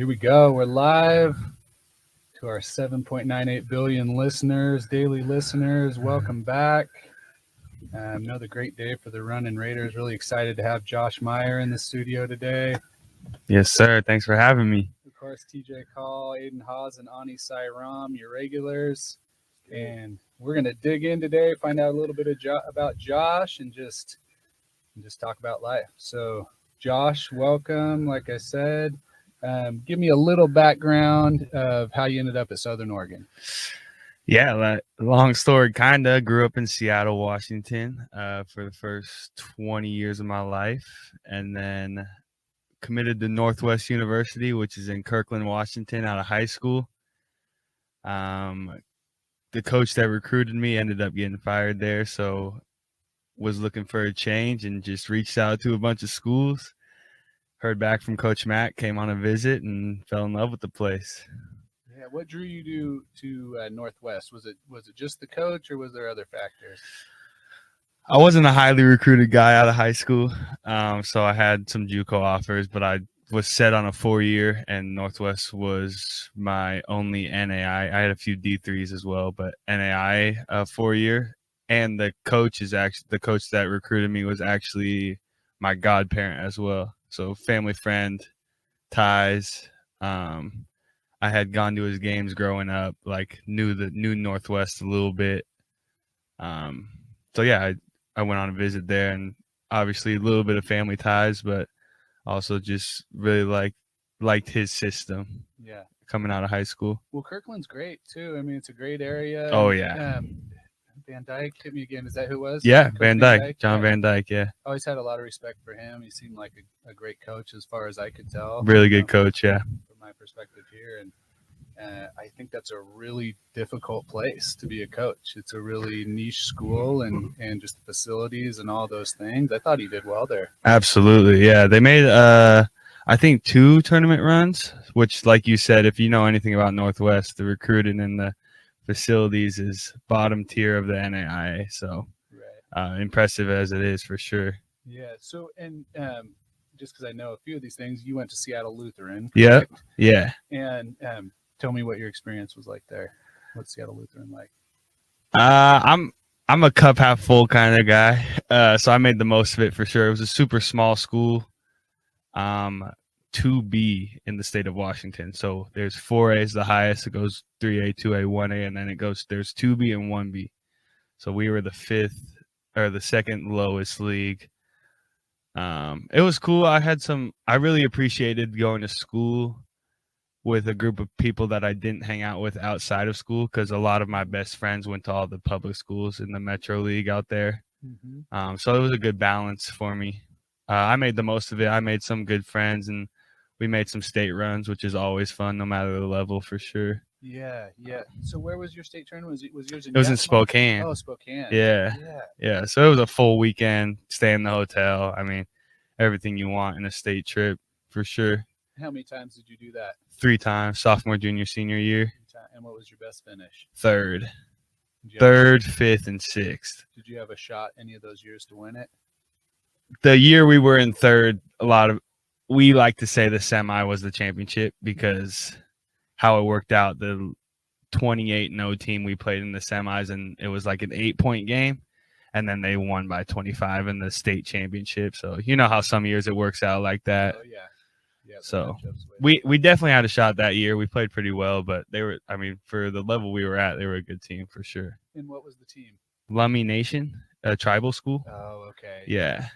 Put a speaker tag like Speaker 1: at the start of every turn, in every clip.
Speaker 1: Here we go. We're live to our 7.98 billion listeners, daily listeners. Welcome back. Another great day for the Running Raiders. Really excited to have Josh Meyer in the studio today.
Speaker 2: Yes, sir. Thanks for having me.
Speaker 1: Of course, TJ Caughell, Aden Hawes, and Ani Sairam, your regulars. And we're going to dig in today, find out a little bit about Josh, and just talk about life. So, Josh, welcome. Like I said, give me a little background of how you ended up at Southern Oregon.
Speaker 2: Yeah, long story, kind of. Grew up in Seattle, Washington for the first 20 years of my life, and then committed to Northwest University, which is in Kirkland, Washington, out of high school. The coach that recruited me ended up getting fired there, so was looking for a change and just reached out to a bunch of schools. Heard back from Coach Matt, came on a visit, and fell in love with the place.
Speaker 1: Yeah, what drew you to Northwest? Was it just the coach, or was there other factors?
Speaker 2: I wasn't a highly recruited guy out of high school, so I had some JUCO offers, but I was set on a 4-year, and Northwest was my only NAI. I had a few D3s as well, but NAI 4-year. And the coach that recruited me was actually my godparent as well. So family friend ties. I had gone to his games growing up, like knew Northwest a little bit. So yeah, I went on a visit there, and obviously a little bit of family ties, but also just really liked his system.
Speaker 1: Yeah,
Speaker 2: coming out of high school.
Speaker 1: Well, Kirkland's great too. I mean, it's a great area.
Speaker 2: Oh yeah.
Speaker 1: Van Dyke hit me again. Is that who it was?
Speaker 2: Yeah,
Speaker 1: Coach
Speaker 2: Van Dyke. John Van Dyke, yeah.
Speaker 1: I always had a lot of respect for him. He seemed like a great coach as far as I could tell.
Speaker 2: Really good coach, yeah.
Speaker 1: From my perspective here. And I think that's a really difficult place to be a coach. It's a really niche school and just the facilities and all those things. I thought he did well there.
Speaker 2: Absolutely, yeah. They made, I think, 2 tournament runs, which, like you said, if you know anything about Northwest, the recruiting and the facilities is bottom tier of the NAIA. So impressive as it is, for sure.
Speaker 1: Yeah. So, and just because I know a few of these things, you went to Seattle Lutheran.
Speaker 2: Correct? Yeah.
Speaker 1: And tell me what your experience was like there. What's Seattle Lutheran like?
Speaker 2: I'm a cup half full kind of guy. So I made the most of it for sure. It was a super small school. 2B in the state of Washington. So there's 4A is the highest. It goes 3A, 2A, 1A, and then there's 2B and 1B. So we were the 5th or the 2nd lowest league. It was cool. I really appreciated going to school with a group of people that I didn't hang out with outside of school, because a lot of my best friends went to all the public schools in the Metro League out there. Mm-hmm. So it was a good balance for me. I made the most of it. I made some good friends, and we made some state runs, which is always fun, no matter the level, for sure.
Speaker 1: Yeah. So where was your state tournament? Was yours in?
Speaker 2: It was in Spokane.
Speaker 1: Oh, Spokane.
Speaker 2: Yeah. So it was a full weekend, stay in the hotel. I mean, everything you want in a state trip, for sure.
Speaker 1: How many times did you do that?
Speaker 2: 3 times, sophomore, junior, senior year.
Speaker 1: And what was your best finish?
Speaker 2: 3rd, 5th, and 6th.
Speaker 1: Did you have a shot any of those years to win it?
Speaker 2: The year we were in 3rd, we like to say the semi was the championship, because how it worked out, the 28-0 team we played in the semis, and it was like an 8-point game, and then they won by 25 in the state championship. So you know how some years it works out like that.
Speaker 1: Oh, yeah.
Speaker 2: So we definitely had a shot that year. We played pretty well, but for the level we were at, they were a good team for sure.
Speaker 1: And what was the team?
Speaker 2: Lummi Nation, a tribal school.
Speaker 1: Oh, okay.
Speaker 2: Yeah.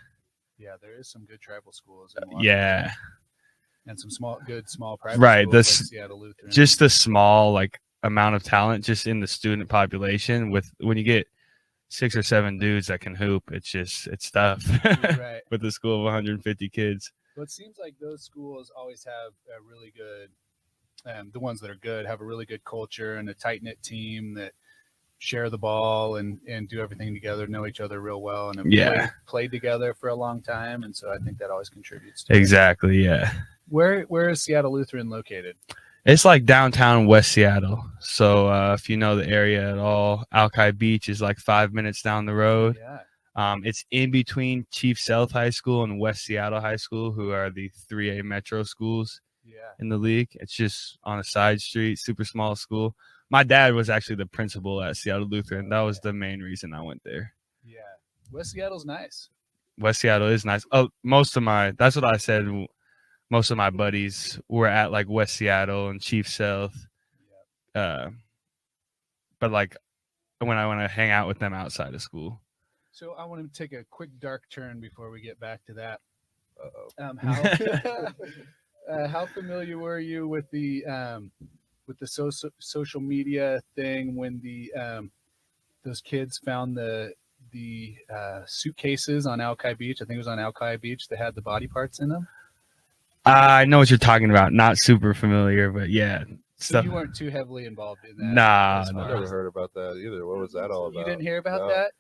Speaker 1: Yeah, there is some good tribal schools in Washington.
Speaker 2: Yeah.
Speaker 1: And some small private schools like Seattle Lutheran.
Speaker 2: Just a small amount of talent just in the student population. When you get 6 or 7 dudes that can hoop, it's tough.
Speaker 1: Right.
Speaker 2: With a school of 150 kids.
Speaker 1: Well, it seems like those schools always have a really good, the ones that are good have a really good culture and a tight-knit team that share the ball and do everything together, know each other real well, and have played together for a long time. And so I think that always contributes to
Speaker 2: Exactly, yeah.
Speaker 1: Where is Seattle Lutheran located?
Speaker 2: It's like downtown West Seattle. So if you know the area at all, Alki Beach is like 5 minutes down the road.
Speaker 1: Yeah.
Speaker 2: It's in between Chief Sealth High School and West Seattle High School, who are the 3A metro schools.
Speaker 1: Yeah.
Speaker 2: in the league. It's just on a side street, super small school. My dad was actually the principal at Seattle Lutheran. That was the main reason I went there.
Speaker 1: Yeah. West Seattle's nice.
Speaker 2: West Seattle is nice. Oh, that's what I said. Most of my buddies were at like West Seattle and Chief South. But like when I want to hang out with them outside of school.
Speaker 1: So I want to take a quick dark turn before we get back to that. How familiar were you with the social media thing when those kids found the suitcases on Alki Beach? I think it was on Alki Beach that had the body parts in them.
Speaker 2: I know what you're talking about. Not super familiar, but yeah.
Speaker 1: So you weren't too heavily involved in that.
Speaker 2: Nah,
Speaker 3: I never heard about that either. What was that all about?
Speaker 1: You didn't hear about that?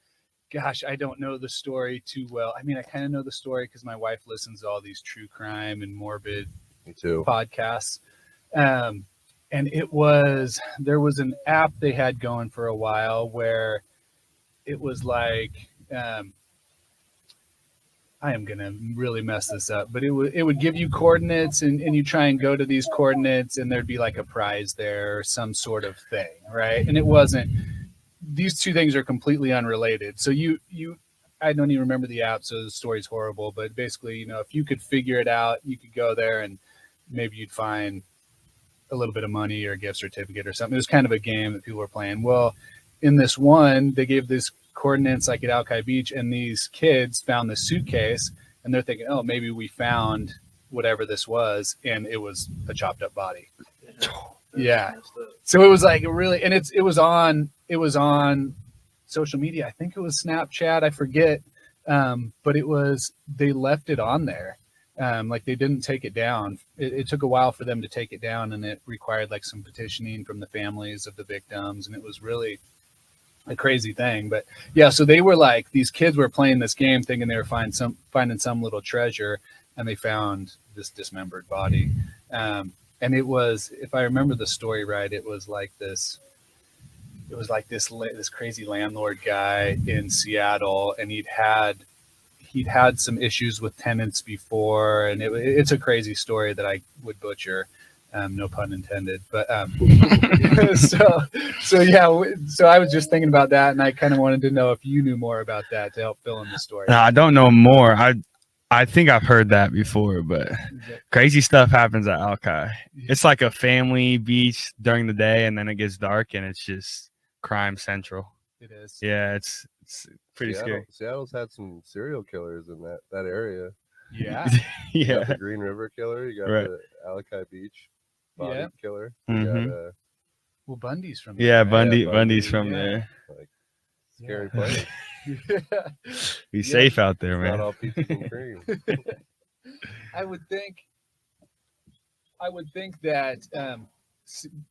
Speaker 1: Gosh, I don't know the story too well. I mean, I kind of know the story because my wife listens to all these true crime and morbid podcasts. And there was an app they had going for a while where it was like, I am going to really mess this up, but it would give you coordinates and you try and go to these coordinates and there'd be like a prize there or some sort of thing. Right. And it wasn't, these two things are completely unrelated. So I don't even remember the app. So the story's horrible, but basically, if you could figure it out, you could go there and maybe you'd find a little bit of money or a gift certificate or something. It was kind of a game that people were playing. Well, in this one, they gave this coordinates like at Alki Beach, and these kids found this suitcase and they're thinking, oh, maybe we found whatever this was, and it was a chopped up body. Yeah. So it was like really, and it was on social media. I think it was Snapchat, I forget. But they left it on there. Like they didn't take it down. It took a while for them to take it down, and it required like some petitioning from the families of the victims, and it was really a crazy thing. But yeah, so they were like, these kids were playing this game thinking they were finding some little treasure, and they found this dismembered body. And it was, if I remember the story right, it was like this crazy landlord guy in Seattle, and he'd had some issues with tenants before, and it's a crazy story that I would butcher. No pun intended, but so I was just thinking about that, and I kind of wanted to know if you knew more about that to help fill in the story.
Speaker 2: No, I don't know more. I think I've heard that before, but crazy stuff happens at Alki. It's like a family beach during the day, and then it gets dark, and it's just crime central.
Speaker 1: It is.
Speaker 2: Yeah, it's pretty scary.
Speaker 3: Seattle's had some serial killers in that area.
Speaker 1: Yeah.
Speaker 3: You got the Green River Killer. You got the Alki Beach body killer.
Speaker 2: Mm-hmm.
Speaker 1: Well, Bundy's from there.
Speaker 2: Yeah, Bundy's from there.
Speaker 3: Like, scary place.
Speaker 2: Be safe out there, man.
Speaker 3: Not all peaches and cream.
Speaker 1: I would think that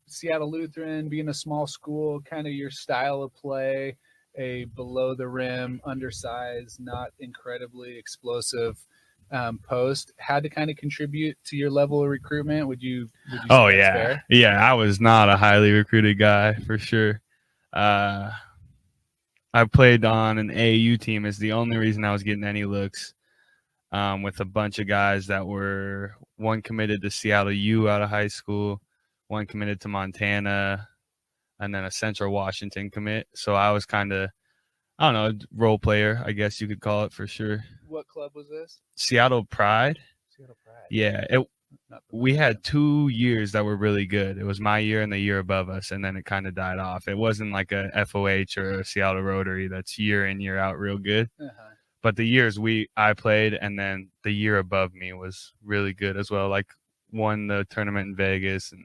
Speaker 1: Seattle Lutheran, being a small school, kind of your style of play, a below the rim, undersized, not incredibly explosive post, had to kind of contribute to your level of recruitment. Would you
Speaker 2: oh yeah fair? Yeah, I was not a highly recruited guy for sure. I played on an AAU team. Is the only reason I was getting any looks, with a bunch of guys that were one committed to Seattle U out of high school, one committed to Montana, and then a Central Washington commit. So I was kind of, I don't know, role player, I guess you could call it, for sure.
Speaker 1: What club was this?
Speaker 2: Seattle Pride.
Speaker 1: Seattle Pride.
Speaker 2: Yeah, we had 2 years that were really good. It was my year and the year above us, and then it kind of died off. It wasn't like a FOH or a Seattle Rotary that's year in, year out real good.
Speaker 1: Uh-huh.
Speaker 2: But the years I played, and then the year above me was really good as well. Like won the tournament in Vegas, and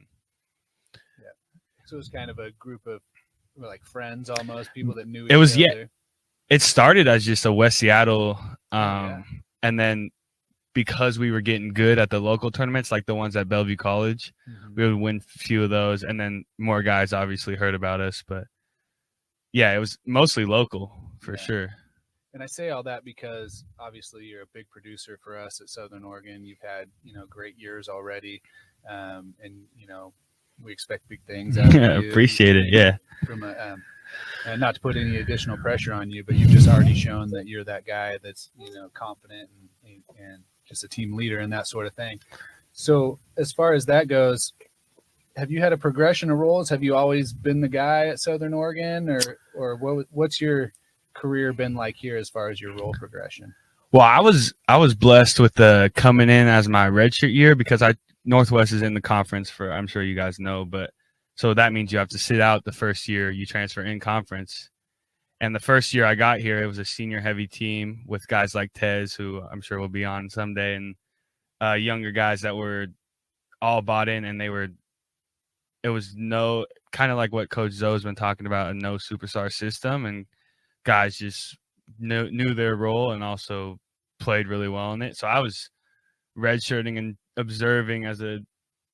Speaker 1: so it was kind of a group of like friends, almost people that knew.
Speaker 2: It was
Speaker 1: other.
Speaker 2: It started as just a West Seattle, and then because we were getting good at the local tournaments, like the ones at Bellevue College, we would win a few of those, and then more guys obviously heard about us. But yeah, it was mostly local for sure.
Speaker 1: And I say all that because obviously you're a big producer for us at Southern Oregon. You've had, great years already. And, we expect big things out of you.
Speaker 2: Appreciate it. Yeah.
Speaker 1: From and not to put any additional pressure on you, but you've just already shown that you're that guy that's, confident and just a team leader and that sort of thing. So as far as that goes, have you had a progression of roles? Have you always been the guy at Southern Oregon, or what's your career been like here as far as your role progression?
Speaker 2: Well, I was blessed with coming in as my redshirt year because Northwest is in the conference for, I'm sure you guys know, but so that means you have to sit out the first year you transfer in conference. And the first year I got here, it was a senior heavy team with guys like Tez, who I'm sure will be on someday, and younger guys that were all bought in, and it was no, kind of like what Coach Zoe's been talking about, a no superstar system, and guys just knew their role and also played really well in it. So I was redshirting and observing as a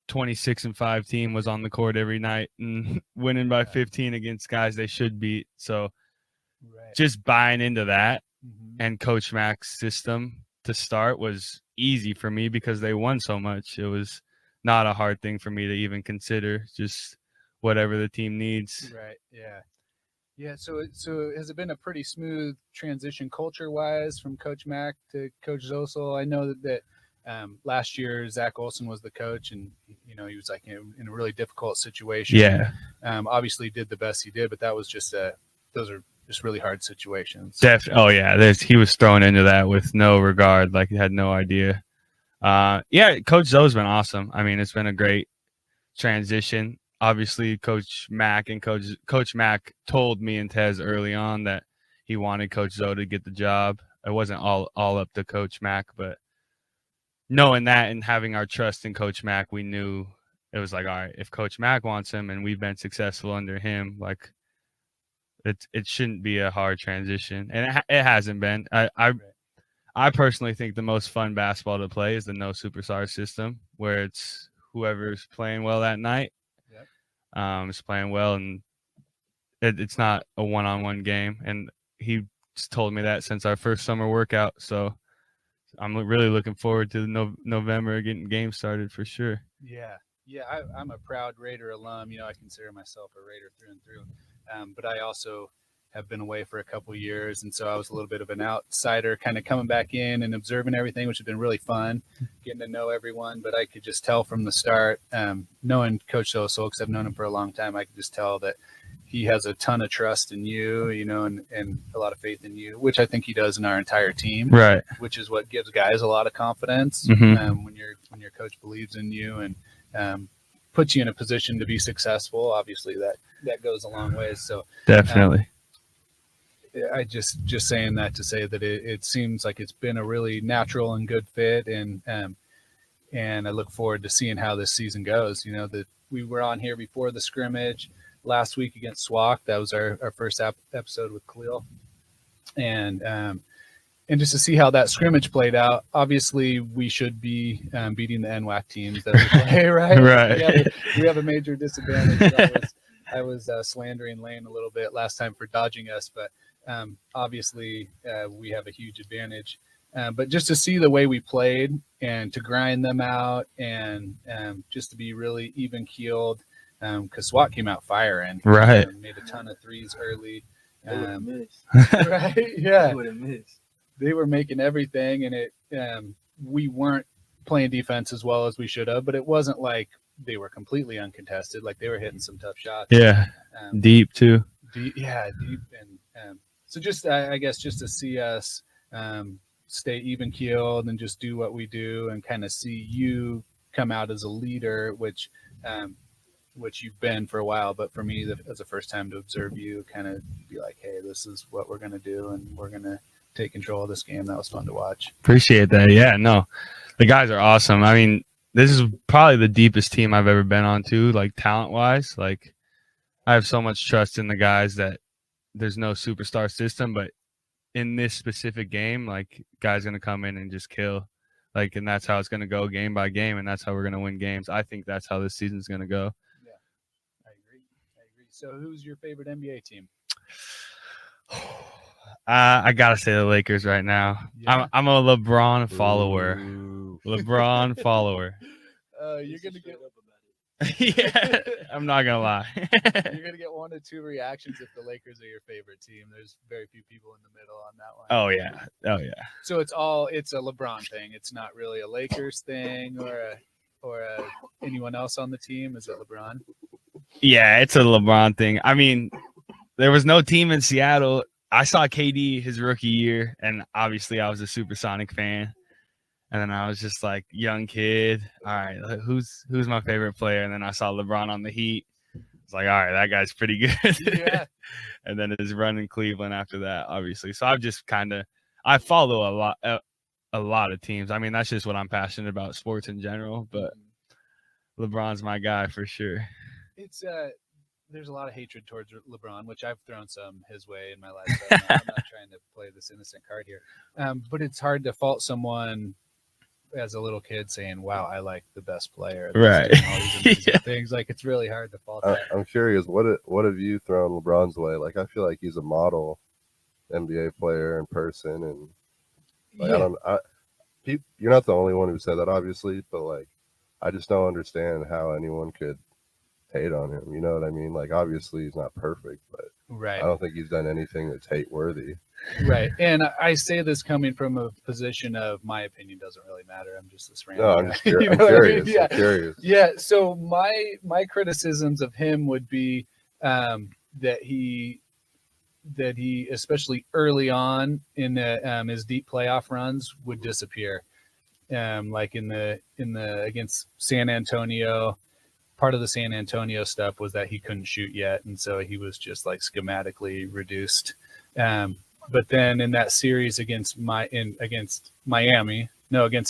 Speaker 2: 26-5 team was on the court every night and winning by 15 against guys they should beat. So just buying into that and Coach Mac's system to start was easy for me because they won so much. It was not a hard thing for me to even consider, just whatever the team needs.
Speaker 1: Right. Yeah. Yeah. So has it been a pretty smooth transition culture wise from Coach Mac to Coach Zosel? I know that last year Zach Olson was the coach, and he was like in a really difficult situation.
Speaker 2: Yeah.
Speaker 1: Obviously did the best he did, but that was just those are just really hard situations.
Speaker 2: Oh yeah, he was thrown into that with no regard, like he had no idea. Yeah, Coach Zoe's been awesome. I mean, it's been a great transition. Obviously, Coach Mac and Coach Mac told me and Tez early on that he wanted Coach Zoe to get the job. It wasn't all up to Coach Mac, but knowing that and having our trust in Coach Mac, we knew it was like, all right, if Coach Mac wants him and we've been successful under him, like it shouldn't be a hard transition, and it hasn't been. I personally think the most fun basketball to play is the no superstar system, where it's whoever's playing well that night is playing well, and it's not a one-on-one game. And he told me that since our first summer workout, so I'm really looking forward to November getting games started for sure.
Speaker 1: Yeah, I'm a proud Raider alum. I consider myself a Raider through and through, but I also have been away for a couple of years, and so I was a little bit of an outsider, kind of coming back in and observing everything, which has been really fun, getting to know everyone. But I could just tell from the start, knowing Coach Zosel, because I've known him for a long time, I could just tell that he has a ton of trust in you, and a lot of faith in you, which I think he does in our entire team.
Speaker 2: Right.
Speaker 1: Which is what gives guys a lot of confidence when your coach believes in you and puts you in a position to be successful. Obviously, that goes a long ways. So
Speaker 2: definitely.
Speaker 1: I just saying that to say that it seems like it's been a really natural and good fit, and I look forward to seeing how this season goes. That we were on here before the scrimmage last week against SWAC. That was our first episode with Caughell, and just to see how that scrimmage played out. Obviously, we should be beating the NWAC teams that we play, right?
Speaker 2: Right.
Speaker 1: We have a major disadvantage. I was slandering Lane a little bit last time for dodging us, but obviously we have a huge advantage. But just to see the way we played and to grind them out and just to be really even keeled, because SWAT came out firing,
Speaker 2: right?
Speaker 1: Made a ton of threes early.
Speaker 4: Right?
Speaker 1: Yeah.
Speaker 4: Would have missed.
Speaker 1: They were making everything, and we weren't playing defense as well as we should have. But it wasn't like they were completely uncontested. Like they were hitting some tough shots.
Speaker 2: Yeah, deep too.
Speaker 1: Deep, and so just I guess just to see us stay even keeled and just do what we do, and kind of see you come out as a leader, which you've been for a while, but for me as a first time to observe you, kind of be like, hey, this is what we're gonna do, and we're gonna take control of this game. That was fun to watch.
Speaker 2: Appreciate that. Yeah, no, the guys are awesome. I mean, this is probably the deepest team I've ever been on too, like talent wise. Like I have so much trust in the guys that there's no superstar system, but in this specific game, like guys gonna come in and just kill, like, and that's how it's gonna go game by game, and that's how we're gonna win games. I think that's how this season's gonna go.
Speaker 1: Yeah, I agree. So who's your favorite NBA team?
Speaker 2: I gotta say the Lakers right now.
Speaker 1: Yeah.
Speaker 2: I'm a LeBron follower.
Speaker 3: Ooh.
Speaker 2: LeBron follower.
Speaker 1: You're gonna get
Speaker 2: Yeah, I'm not gonna lie.
Speaker 1: you're gonna get 1 to 2 reactions if the Lakers are your favorite team. There's very few people in the middle on that one.
Speaker 2: Oh yeah.
Speaker 1: So it's a LeBron thing. It's not really a Lakers thing or anyone else on the team? Is it LeBron?
Speaker 2: Yeah, it's a LeBron thing. I mean, there was no team in Seattle. I saw KD his rookie year, and obviously I was a Supersonic fan. And then I was just like, young kid. All right, who's my favorite player? And then I saw LeBron on the Heat. It's like, all right, that guy's pretty good.
Speaker 1: Yeah.
Speaker 2: And then his run in Cleveland after that, obviously. So I've just I follow a lot of teams. I mean, that's just what I'm passionate about, sports in general. But LeBron's my guy for sure.
Speaker 1: It's there's a lot of hatred towards LeBron, which I've thrown some his way in my life. So I'm not trying to play this innocent card here. But it's hard to fault someone as a little kid saying, "Wow, I like the best player."
Speaker 2: Right.
Speaker 1: All these amazing things. Like, it's really hard to fault that.
Speaker 3: I'm curious, what have you thrown LeBron's way? Like, I feel like he's a model NBA player in person, and like, you're not the only one who said that, obviously, but like, I just don't understand how anyone could hate on him. You know what I mean? Like, obviously he's not perfect, but
Speaker 1: Right.
Speaker 3: I don't think he's done anything that's hate worthy.
Speaker 1: Right. And I say this coming from a position of my opinion doesn't really matter. I'm just this random
Speaker 3: No, I'm
Speaker 1: guy.
Speaker 3: just
Speaker 1: You know
Speaker 3: I'm
Speaker 1: what I mean?
Speaker 3: curious.
Speaker 1: Yeah.
Speaker 3: I'm curious.
Speaker 1: Yeah. So my criticisms of him would be that he especially early on in his deep playoff runs would disappear. Like in the against San Antonio. Part of the San Antonio stuff was that he couldn't shoot yet, and so he was just like schematically reduced. But then in that series against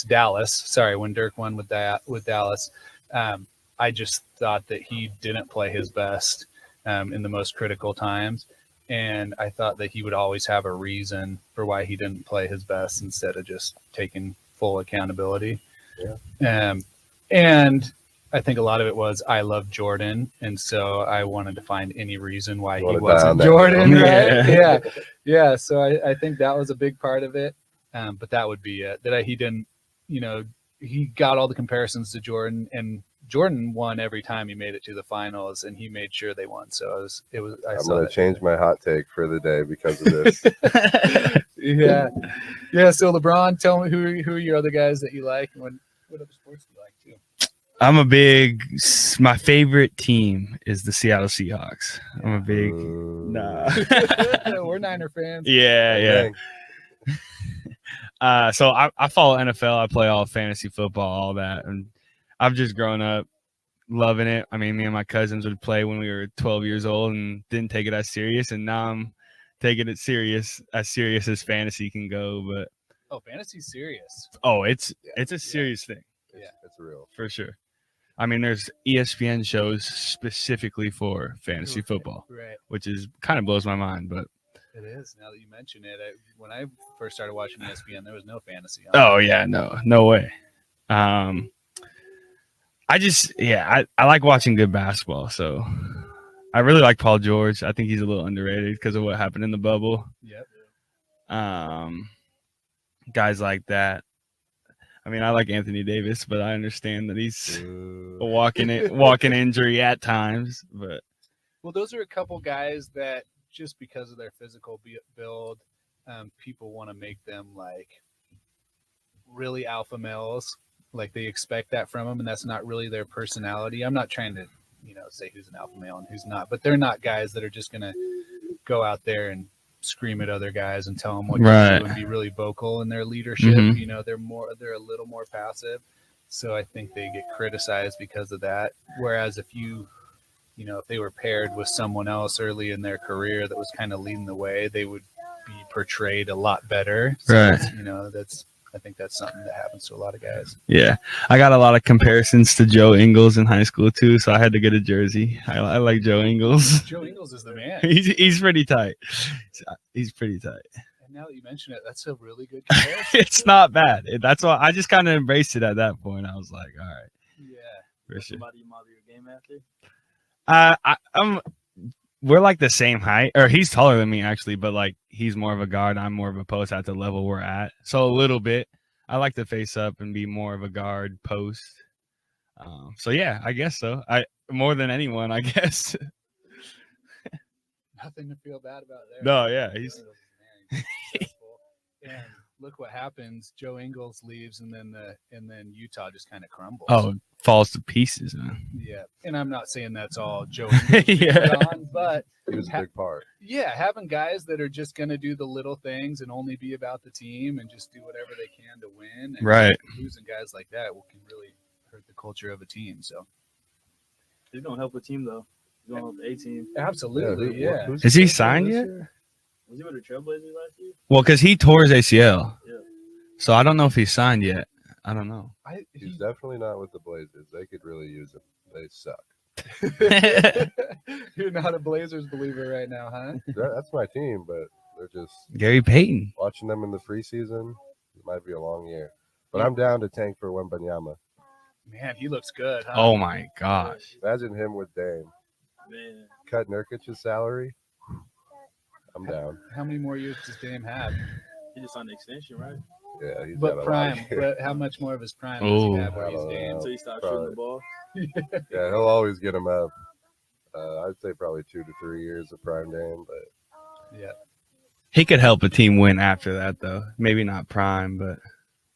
Speaker 1: Dallas, sorry, when Dirk won with Dallas, I just thought that he didn't play his best in the most critical times, and I thought that he would always have a reason for why he didn't play his best instead of just taking full accountability.
Speaker 3: Yeah.
Speaker 1: And I think a lot of it was I love Jordan, and so I wanted to find any reason why he wasn't Jordan, right? Yeah. So I think that was a big part of it. But that would be it. That he didn't, he got all the comparisons to Jordan, and Jordan won every time he made it to the finals, and he made sure they won. So it was. I'm
Speaker 3: going to change my hot take for the day because of this.
Speaker 1: Yeah. So LeBron, tell me who are your other guys that you like, and what other sports do you like too?
Speaker 2: My favorite team is the Seattle Seahawks. I'm a big,
Speaker 1: We're Niner fans.
Speaker 2: Yeah. So I follow NFL. I play all fantasy football, all that. And I've just grown up loving it. I mean, me and my cousins would play when we were 12 years old and didn't take it as serious. And now I'm taking it serious as fantasy can go. But
Speaker 1: fantasy's serious.
Speaker 2: It's a serious thing.
Speaker 3: It's real.
Speaker 2: For sure. I mean, there's ESPN shows specifically for fantasy football,
Speaker 1: right?
Speaker 2: Which is kind of blows my mind, but
Speaker 1: it is now that you mention it. When I first started watching ESPN, there was no fantasy.
Speaker 2: Yeah, no way. I like watching good basketball, so I really like Paul George. I think he's a little underrated because of what happened in the bubble.
Speaker 1: Yep.
Speaker 2: Guys like that. I mean, I like Anthony Davis, but I understand that he's a walking injury at times. But
Speaker 1: those are a couple guys that just because of their physical build, people want to make them like really alpha males. Like they expect that from them, and that's not really their personality. I'm not trying to, say who's an alpha male and who's not, but they're not guys that are just gonna go out there and scream at other guys and tell them what to do and be really vocal in their leadership.
Speaker 2: Mm-hmm.
Speaker 1: They're a little more passive, so I think they get criticized because of that. Whereas if if they were paired with someone else early in their career that was kind of leading the way, they would be portrayed a lot better. So I think that's something that happens to a lot of guys.
Speaker 2: Yeah, I got a lot of comparisons to Joe Ingles in high school too, so I had to get a jersey. I like Joe Ingles.
Speaker 1: Joe Ingles is the man.
Speaker 2: He's pretty tight. He's pretty tight.
Speaker 1: And now that you mention it, that's a really good comparison.
Speaker 2: It's not bad. That's why I just kind of embraced it at that point. I was like, all right.
Speaker 1: Yeah.
Speaker 2: For sure.
Speaker 4: Somebody you model your game after?
Speaker 2: We're like the same height, or he's taller than me actually, but like he's more of a guard, I'm more of a post at the level we're at. So a little bit. I like to face up and be more of a guard post. So yeah, I guess so. More than anyone, I guess.
Speaker 1: Nothing to feel bad about there.
Speaker 2: No, yeah, he's
Speaker 1: successful. And look what happens. Joe Ingles leaves, and then Utah just kind of crumbles.
Speaker 2: Oh, falls to pieces, man.
Speaker 1: yeah. And I'm not saying that's all Joe Ingles being
Speaker 2: Yeah.
Speaker 1: put on, but
Speaker 3: He was a big part.
Speaker 1: yeah, having guys that are just going to do the little things and only be about the team and just do whatever they can to win. And
Speaker 2: Right.
Speaker 1: losing guys like that can really hurt the culture of a team. So
Speaker 4: He's gonna help the team though. He's gonna help the A team.
Speaker 1: absolutely, yeah.
Speaker 3: Who's
Speaker 2: Is he
Speaker 3: the
Speaker 2: signed
Speaker 3: this
Speaker 2: yet?
Speaker 3: year?
Speaker 4: Was he with the Trailblazers last year?
Speaker 2: Well, because he tore his ACL.
Speaker 4: Yeah.
Speaker 2: So I don't know if he's signed yet. I don't know.
Speaker 3: He's definitely not with the Blazers. They could really use him. They suck.
Speaker 1: You're not a Blazers believer right now, huh?
Speaker 3: That's my team, but they're just
Speaker 2: Gary Payton.
Speaker 3: watching them in the preseason. It might be a long year. But I'm down to tank for Wembanyama.
Speaker 1: Man, he looks good, huh?
Speaker 2: Oh my gosh.
Speaker 3: Imagine him with Dame.
Speaker 4: Man,
Speaker 3: Cut Nurkic's salary. I'm down.
Speaker 1: How many more years does Dame have?
Speaker 4: he just signed the extension, right?
Speaker 3: Yeah, he's got
Speaker 1: But
Speaker 3: a lot
Speaker 1: prime,
Speaker 3: of years.
Speaker 1: but how much more of his prime does he
Speaker 2: Ooh.
Speaker 1: have where
Speaker 3: I
Speaker 1: he's
Speaker 3: don't
Speaker 1: Dame?
Speaker 3: know.
Speaker 4: Until he stops
Speaker 3: probably.
Speaker 4: shooting the ball.
Speaker 3: Yeah, he'll always get him up. I'd say probably 2 to 3 years of prime Dame, but
Speaker 1: Yeah.
Speaker 2: He could help a team win after that, though. Maybe not prime, but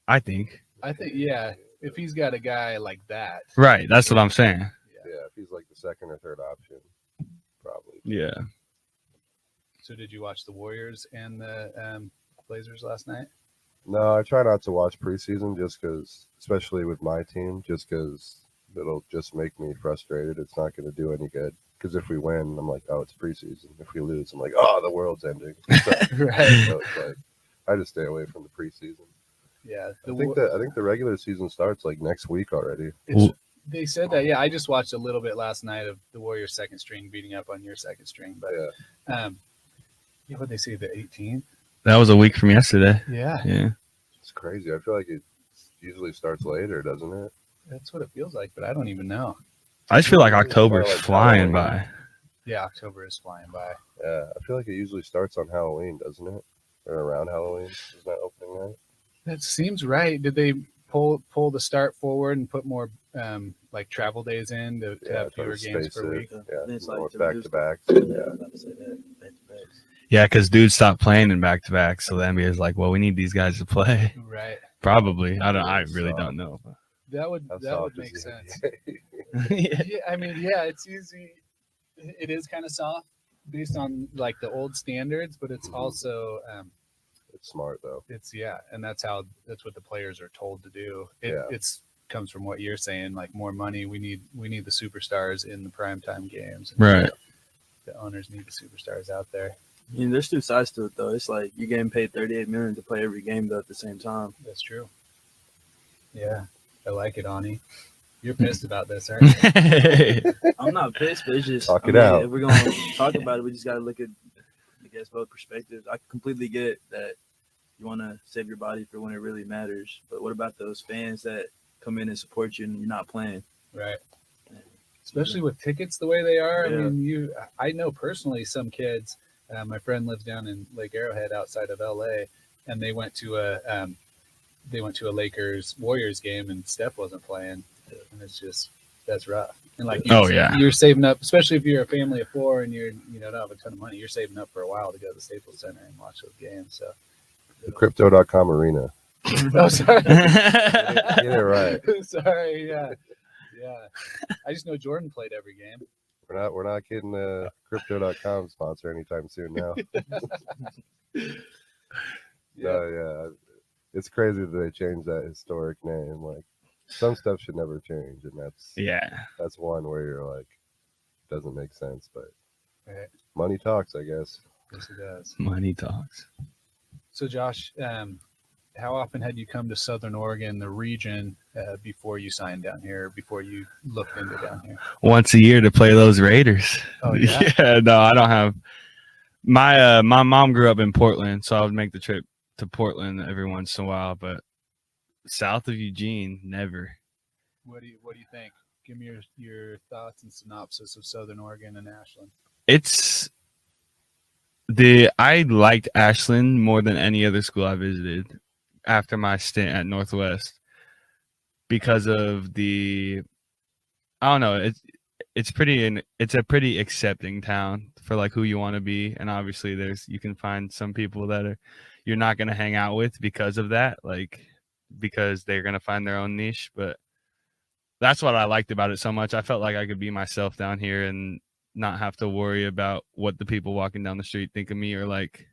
Speaker 2: I think.
Speaker 1: I think, yeah, if he's got a guy like that.
Speaker 2: Right. That's what I'm saying.
Speaker 3: yeah, if he's like the second or third option, probably.
Speaker 2: Yeah.
Speaker 1: So did you watch the Warriors and the Blazers last night?
Speaker 3: No, I try not to watch preseason just because, especially with my team, just because it'll just make me frustrated. It's not going to do any good. Because if we win, I'm like, oh, it's preseason. If we lose, I'm like, oh, the world's ending.
Speaker 1: Right.
Speaker 3: So it's like, I just stay away from the preseason.
Speaker 1: Yeah.
Speaker 3: I think the regular season starts like next week already.
Speaker 1: They said that. Yeah, I just watched a little bit last night of the Warriors second string beating up on your second string. But
Speaker 3: Yeah,
Speaker 1: what they say, the 18th?
Speaker 2: That was a week from yesterday.
Speaker 1: Yeah.
Speaker 2: Yeah.
Speaker 3: it's crazy. I feel like it usually starts later, doesn't it?
Speaker 1: That's what it feels like, but I don't even know.
Speaker 2: I just feel like October's
Speaker 3: Like
Speaker 2: flying
Speaker 3: Halloween.
Speaker 2: by.
Speaker 1: Yeah, October is flying by.
Speaker 3: Yeah, I feel like it usually starts on Halloween, doesn't it? Or around Halloween, isn't that opening night?
Speaker 1: That seems right. Did they pull the start forward and put more like travel days in to have
Speaker 3: try
Speaker 1: fewer
Speaker 3: to
Speaker 1: games
Speaker 3: space
Speaker 1: per
Speaker 3: it.
Speaker 1: week?
Speaker 3: Yeah,
Speaker 4: Then it's
Speaker 3: more
Speaker 4: like to
Speaker 3: back
Speaker 4: reduce
Speaker 3: to back.
Speaker 4: Yeah, I
Speaker 3: Yeah,
Speaker 4: was about to say that. Back-to-backs.
Speaker 2: Yeah, because dudes stopped playing in back to back. So the NBA is like, well, we need these guys to play.
Speaker 1: Right.
Speaker 2: Probably. I really don't know.
Speaker 1: That would
Speaker 3: How
Speaker 1: that
Speaker 3: soft
Speaker 1: would
Speaker 3: is
Speaker 1: make
Speaker 3: the
Speaker 1: sense.
Speaker 3: NBA?
Speaker 1: Yeah, I mean, yeah, it's easy. It is kind of soft based on like the old standards, but it's also
Speaker 3: It's smart though.
Speaker 1: and that's what the players are told to do.
Speaker 3: Yeah.
Speaker 1: It's comes from what you're saying, like more money. We need the superstars in the primetime games.
Speaker 2: Right.
Speaker 1: The owners need the superstars out there.
Speaker 4: I mean, there's two sides to it though. It's like you're getting paid $38 million to play every game though at the same time.
Speaker 1: That's true. Yeah, I like it, Ani. You're pissed about this, aren't you?
Speaker 4: I'm not pissed, but it's just
Speaker 3: Talk it out.
Speaker 4: If we're gonna talk about it, we just gotta look at, I guess, both perspectives. I completely get that you want to save your body for when it really matters, but what about those fans that come in and support you and you're not playing?
Speaker 1: Right. Especially with tickets the way they are.
Speaker 4: Yeah.
Speaker 1: I mean, I know personally some kids. My friend lives down in Lake Arrowhead outside of LA, and they went to a Lakers Warriors game, and Steph wasn't playing, and that's rough. And like, you're saving up, especially if you're a family of four and you don't have a ton of money. You're saving up for a while to go to the Staples Center and watch those games. So,
Speaker 3: The Crypto.com arena.
Speaker 1: oh, sorry.
Speaker 3: Get it right.
Speaker 1: Sorry, yeah. I just know Jordan played every game.
Speaker 3: We're not getting a Crypto.com sponsor anytime soon now. No, yeah. It's crazy that they changed that historic name. Like, some stuff should never change, and that's one where you're like, doesn't make sense, but
Speaker 1: Right.
Speaker 3: money talks, I guess.
Speaker 1: Yes, it does.
Speaker 2: Money talks.
Speaker 1: So, Josh, how often had you come to Southern Oregon, the region, before you signed down here, before you looked into down here?
Speaker 2: Once a year to play those Raiders.
Speaker 1: Oh, yeah?
Speaker 2: Yeah, no, I don't have. My mom grew up in Portland, so I would make the trip to Portland every once in a while, but south of Eugene, never.
Speaker 1: What do you think? Give me your thoughts and synopsis of Southern Oregon and Ashland.
Speaker 2: I liked Ashland more than any other school I visited after my stint at Northwest because of I don't know, it's a pretty accepting town for like who you want to be, and obviously you can find some people that you're not going to hang out with because of that, like because they're going to find their own niche. But that's what I liked about it so much. I felt like I could be myself down here and not have to worry about what the people walking down the street think of me, or like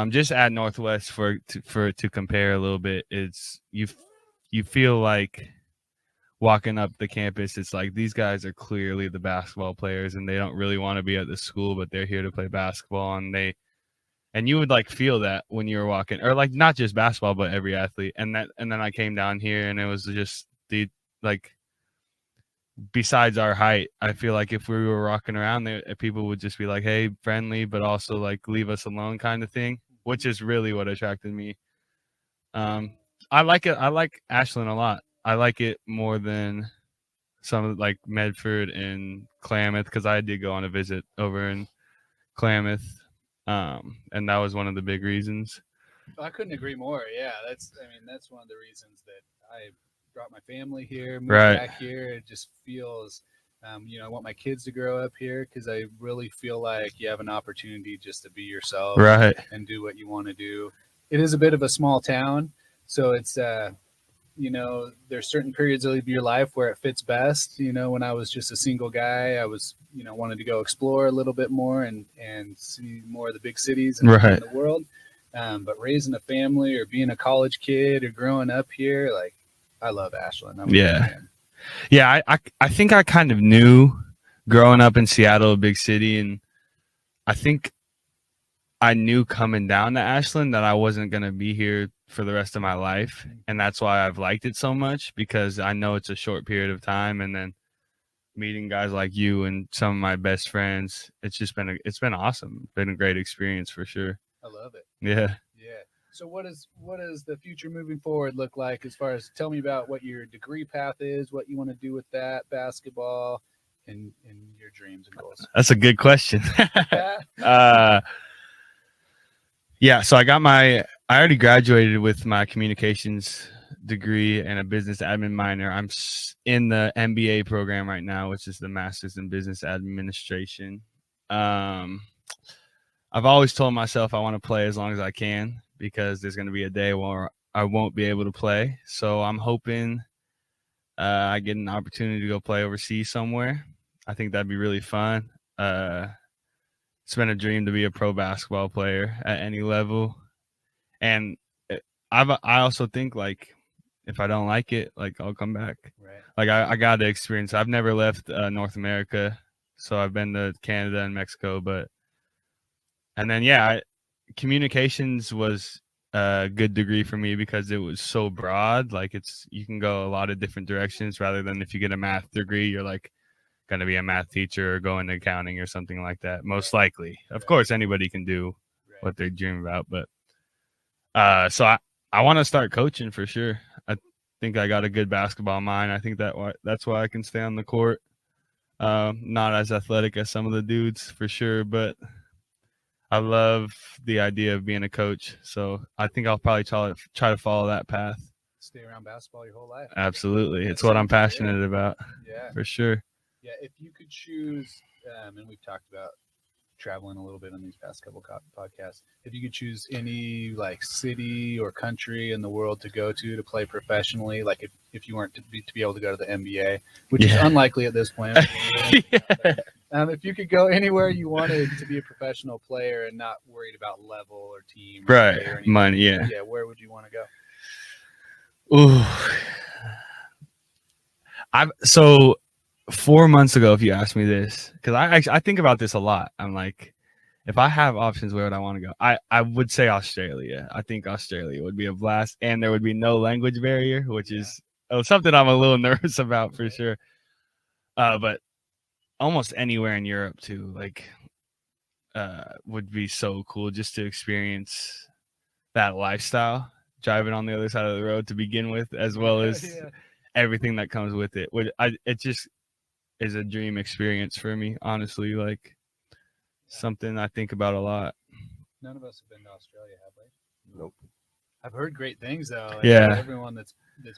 Speaker 2: just at Northwest to compare a little bit. It's you feel like walking up the campus, it's like these guys are clearly the basketball players and they don't really want to be at the school, but they're here to play basketball. And you would like feel that when you were walking, or like not just basketball, but every athlete. And then I came down here and it was just like, besides our height, I feel like if we were walking around there, people would just be like, hey, friendly, but also like leave us alone kind of thing, which is really what attracted me. I like it. I like Ashland a lot. I like it more than some like Medford and Klamath, because I did go on a visit over in Klamath, and that was one of the big reasons.
Speaker 1: I couldn't agree more. Yeah, that's one of the reasons that I brought my family here, moved
Speaker 2: Right.
Speaker 1: back here. It just feels, I want my kids to grow up here because I really feel like you have an opportunity just to be yourself,
Speaker 2: Right.
Speaker 1: and do what you want to do. It is a bit of a small town, so it's there's certain periods of your life where it fits best. When I was just a single guy, I was wanted to go explore a little bit more and see more of the big cities in
Speaker 2: Right.
Speaker 1: the world. But raising a family or being a college kid or growing up here, like, I love Ashland. I'm a
Speaker 2: Yeah.
Speaker 1: big fan.
Speaker 2: Yeah, I think I kind of knew growing up in Seattle, a big city, and I think I knew coming down to Ashland that I wasn't going to be here for the rest of my life. And that's why I've liked it so much, because I know it's a short period of time. And then meeting guys like you and some of my best friends, it's been awesome. It's been a great experience for sure.
Speaker 1: I love it.
Speaker 2: Yeah.
Speaker 1: Yeah. So what does the future moving forward look like, as far as, tell me about what your degree path is, what you want to do with that, basketball, and your dreams and goals?
Speaker 2: That's a good question. Yeah, so I already graduated with my communications degree and a business admin minor. I'm in the MBA program right now, which is the Master's in Business Administration. I've always told myself I want to play as long as I can, because there's going to be a day where I won't be able to play. So I'm hoping I get an opportunity to go play overseas somewhere. I think that'd be really fun. It's been a dream to be a pro basketball player at any level. And I also think, like, if I don't like it, like, I'll come back.
Speaker 1: Right.
Speaker 2: Like, I got to experience. I've never left North America, so I've been to Canada and Mexico. And then, communications was a good degree for me because it was so broad. Like, you can go a lot of different directions, rather than if you get a math degree, you're like going to be a math teacher or go into accounting or something like that. Most likely. Of course, anybody can do what they dream about, but so I want to start coaching for sure. I think I got a good basketball mind. I think that's why I can stay on the court. Not as athletic as some of the dudes for sure, but I love the idea of being a coach. So I think I'll probably try to follow that path.
Speaker 1: Stay around basketball your whole life.
Speaker 2: Absolutely. It's what I'm passionate about.
Speaker 1: Yeah.
Speaker 2: For sure.
Speaker 1: Yeah. If you could choose, and we've talked about traveling a little bit on these past couple podcasts, if you could choose any like city or country in the world to go to play professionally, like if you weren't to be able to go to the NBA, which is unlikely at this point. If you could go anywhere you wanted to be a professional player and not worried about level or team,
Speaker 2: right? Money, yeah.
Speaker 1: Yeah, where would you want to go?
Speaker 2: Ooh, so 4 months ago, if you asked me this, because I think about this a lot. I'm like, if I have options, where would I want to go? I would say Australia. I think Australia would be a blast, and there would be no language barrier, which is something I'm a little nervous about for sure. But almost anywhere in Europe too, like, would be so cool just to experience that lifestyle, driving on the other side of the road to begin with, as well as everything that comes with it. It just is a dream experience for me, honestly. Like, something I think about a lot.
Speaker 1: None of us have been to Australia, have we?
Speaker 3: Nope.
Speaker 1: I've heard great things though.
Speaker 2: Yeah.
Speaker 1: Everyone that's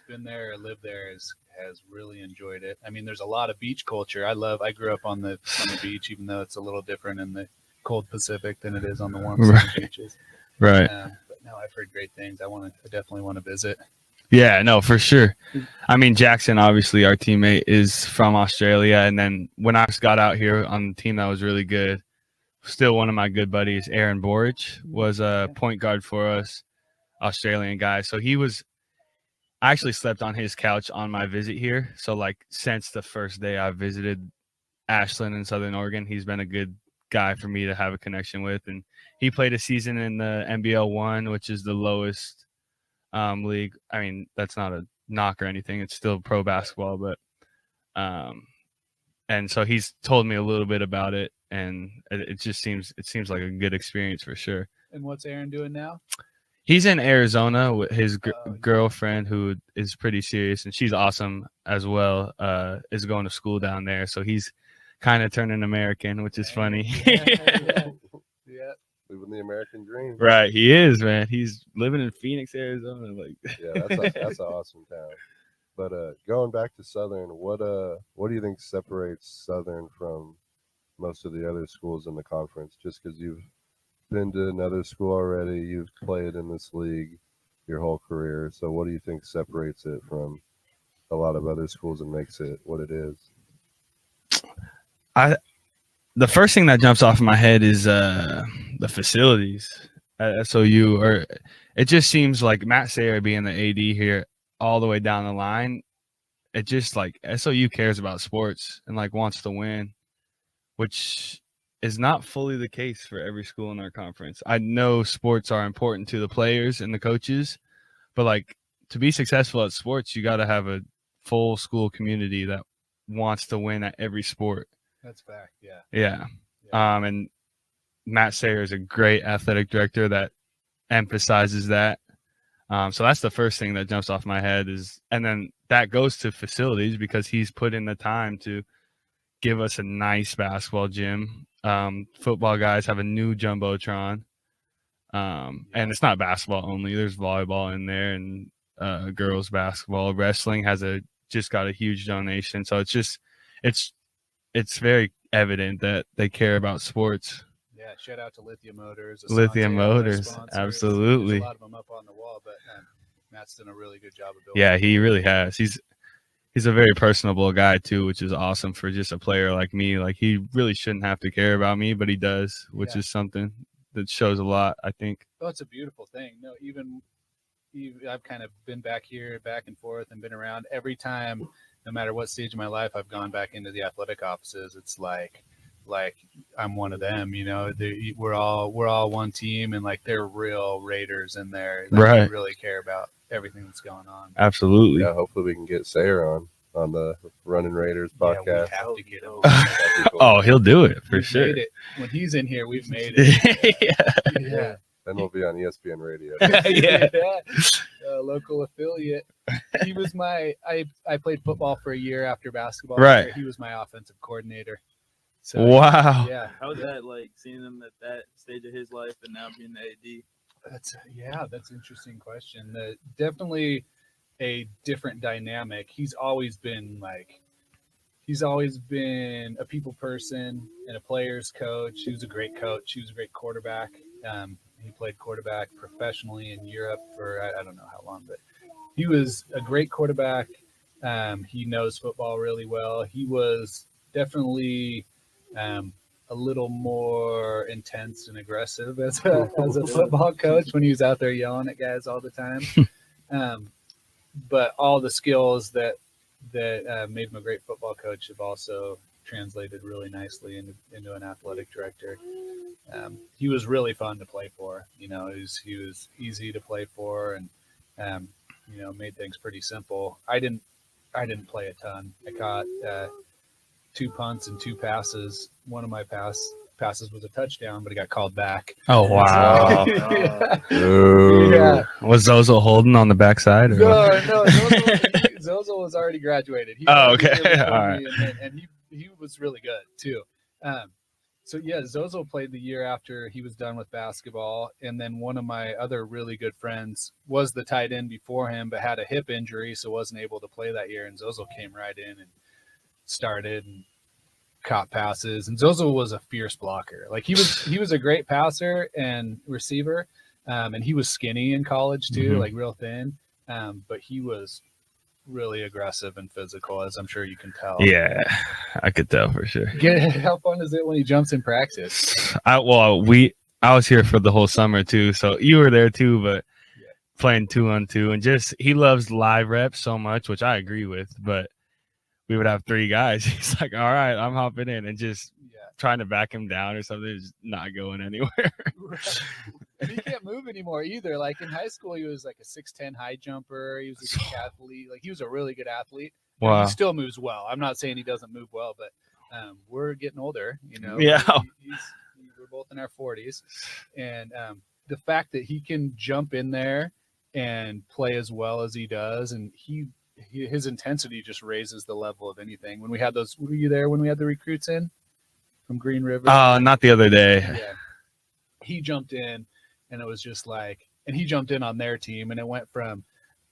Speaker 1: been there or lived there has really enjoyed it. I mean, there's a lot of beach culture. I grew up on the beach, even though it's a little different in the cold Pacific than it is on the warm southern beaches.
Speaker 2: Right.
Speaker 1: But no, I've heard great things. I definitely want to visit.
Speaker 2: Yeah, no, for sure. I mean, Jackson, obviously our teammate, is from Australia, and then when I first got out here on the team that was really good, still one of my good buddies, Aaron Borich, was a point guard for us, Australian guy. So I actually slept on his couch on my visit here. So like since the first day I visited Ashland in Southern Oregon, he's been a good guy for me to have a connection with. And he played a season in the NBL 1, which is the lowest league. I mean, that's not a knock or anything. It's still pro basketball, but and so he's told me a little bit about it, and it seems like a good experience for sure.
Speaker 1: And what's Aaron doing now?
Speaker 2: He's in Arizona with his girlfriend, who is pretty serious, and she's awesome as well. Is going to school down there, so he's kind of turning American, which is funny.
Speaker 1: Yeah.
Speaker 3: Living the American dream.
Speaker 2: Right, he is, man. He's living in Phoenix, Arizona. Like,
Speaker 3: yeah, that's an awesome town. But going back to Southern, what do you think separates Southern from most of the other schools in the conference? Just because you've been to another school already, you've played in this league your whole career. So what do you think separates it from a lot of other schools and makes it what it is?
Speaker 2: The first thing that jumps off in my head is the facilities at SOU. Or it just seems like Matt Sayer being the AD here all the way down the line, it just like SOU cares about sports and like wants to win, which is not fully the case for every school in our conference. I know sports are important to the players and the coaches, but like to be successful at sports, you got to have a full school community that wants to win at every sport.
Speaker 1: That's fact. Yeah.
Speaker 2: Yeah. And Matt Sayer is a great athletic director that emphasizes that. So that's the first thing that jumps off my head and then that goes to facilities because he's put in the time to give us a nice basketball gym. Football guys have a new jumbotron. And it's not basketball only. There's volleyball in there and girls basketball. Wrestling just got a huge donation. So it's very evident that they care about sports.
Speaker 1: Yeah, shout out to Lithium Motors.
Speaker 2: Lithium Motors,
Speaker 1: sponsors.
Speaker 2: absolutely.
Speaker 1: There's a lot of them up on the wall, but Matt's done a really good job of building.
Speaker 2: Yeah, he really has. He's a very personable guy too, which is awesome for just a player like me. Like he really shouldn't have to care about me, but he does, which is something that shows a lot, I think.
Speaker 1: Oh, it's a beautiful thing. No, even I've kind of been back here, back and forth, and been around every time. No matter what stage of my life I've gone back into the athletic offices, it's like I'm one of them, you know. We're all one team, and like they're real Raiders in there. Like,
Speaker 2: right.
Speaker 1: They really care about everything that's going on.
Speaker 2: Absolutely.
Speaker 3: Yeah, hopefully we can get Sayer on the Running Raiders podcast.
Speaker 1: Yeah, we have to get him.
Speaker 2: Oh, he'll do it for
Speaker 1: We've
Speaker 2: sure.
Speaker 1: made it. When he's in here, we've made it. Yeah.
Speaker 3: Then we'll be on ESPN Radio.
Speaker 1: Yeah. Local affiliate. He was I played football for a year after basketball.
Speaker 2: Right.
Speaker 1: He was my offensive coordinator. So,
Speaker 2: wow.
Speaker 1: Yeah.
Speaker 4: How was that like seeing him at that stage of his life and now being the AD?
Speaker 1: That's an interesting question. Definitely a different dynamic. He's always been a people person and a player's coach. He was a great coach. He was a great quarterback. He played quarterback professionally in Europe for I don't know how long, but he was a great quarterback. He knows football really well. He was definitely a little more intense and aggressive as a football coach when he was out there yelling at guys all the time. But all the skills that made him a great football coach have also translated really nicely into an athletic director. He was really fun to play for. You know, he was easy to play for, and made things pretty simple. I didn't play a ton. I caught 2 punts and 2 passes. One of my passes was a touchdown, but it got called back.
Speaker 2: Oh wow!
Speaker 1: Yeah.
Speaker 2: Was Zozo holding on the backside? Or
Speaker 1: No. Zozo was already graduated.
Speaker 2: Okay.
Speaker 1: Really
Speaker 2: All right.
Speaker 1: And he was really good too. So yeah, Zozo played the year after he was done with basketball, and then one of my other really good friends was the tight end before him, but had a hip injury, so wasn't able to play that year. And Zozo came right in and started and caught passes. And Zozo was a fierce blocker. Like he was a great passer and receiver, and he was skinny in college too, like real thin. But he was really aggressive and physical, as I'm sure you can tell.
Speaker 2: Yeah, I could tell for sure.
Speaker 1: How fun is it when he jumps in practice?
Speaker 2: I was here for the whole summer too, so you were there too, but playing 2-on-2 and just he loves live reps so much, which I agree with, but we would have 3 guys. He's like, all right, I'm hopping in, and just trying to back him down or something is not going anywhere.
Speaker 1: Right. And he can't move anymore either. Like in high school, he was like a 6'10" high jumper. He was a good athlete. Like he was a really good athlete.
Speaker 2: Wow.
Speaker 1: He still moves well. I'm not saying he doesn't move well, but we're getting older, you know.
Speaker 2: Yeah.
Speaker 1: We're both in our 40s. And the fact that he can jump in there and play as well as he does, and his intensity just raises the level of anything. When we had those, were you there when we had the recruits in from Green River?
Speaker 2: Oh, not the other day.
Speaker 1: Yeah. He jumped in, and it was just like, and he jumped in on their team, and it went from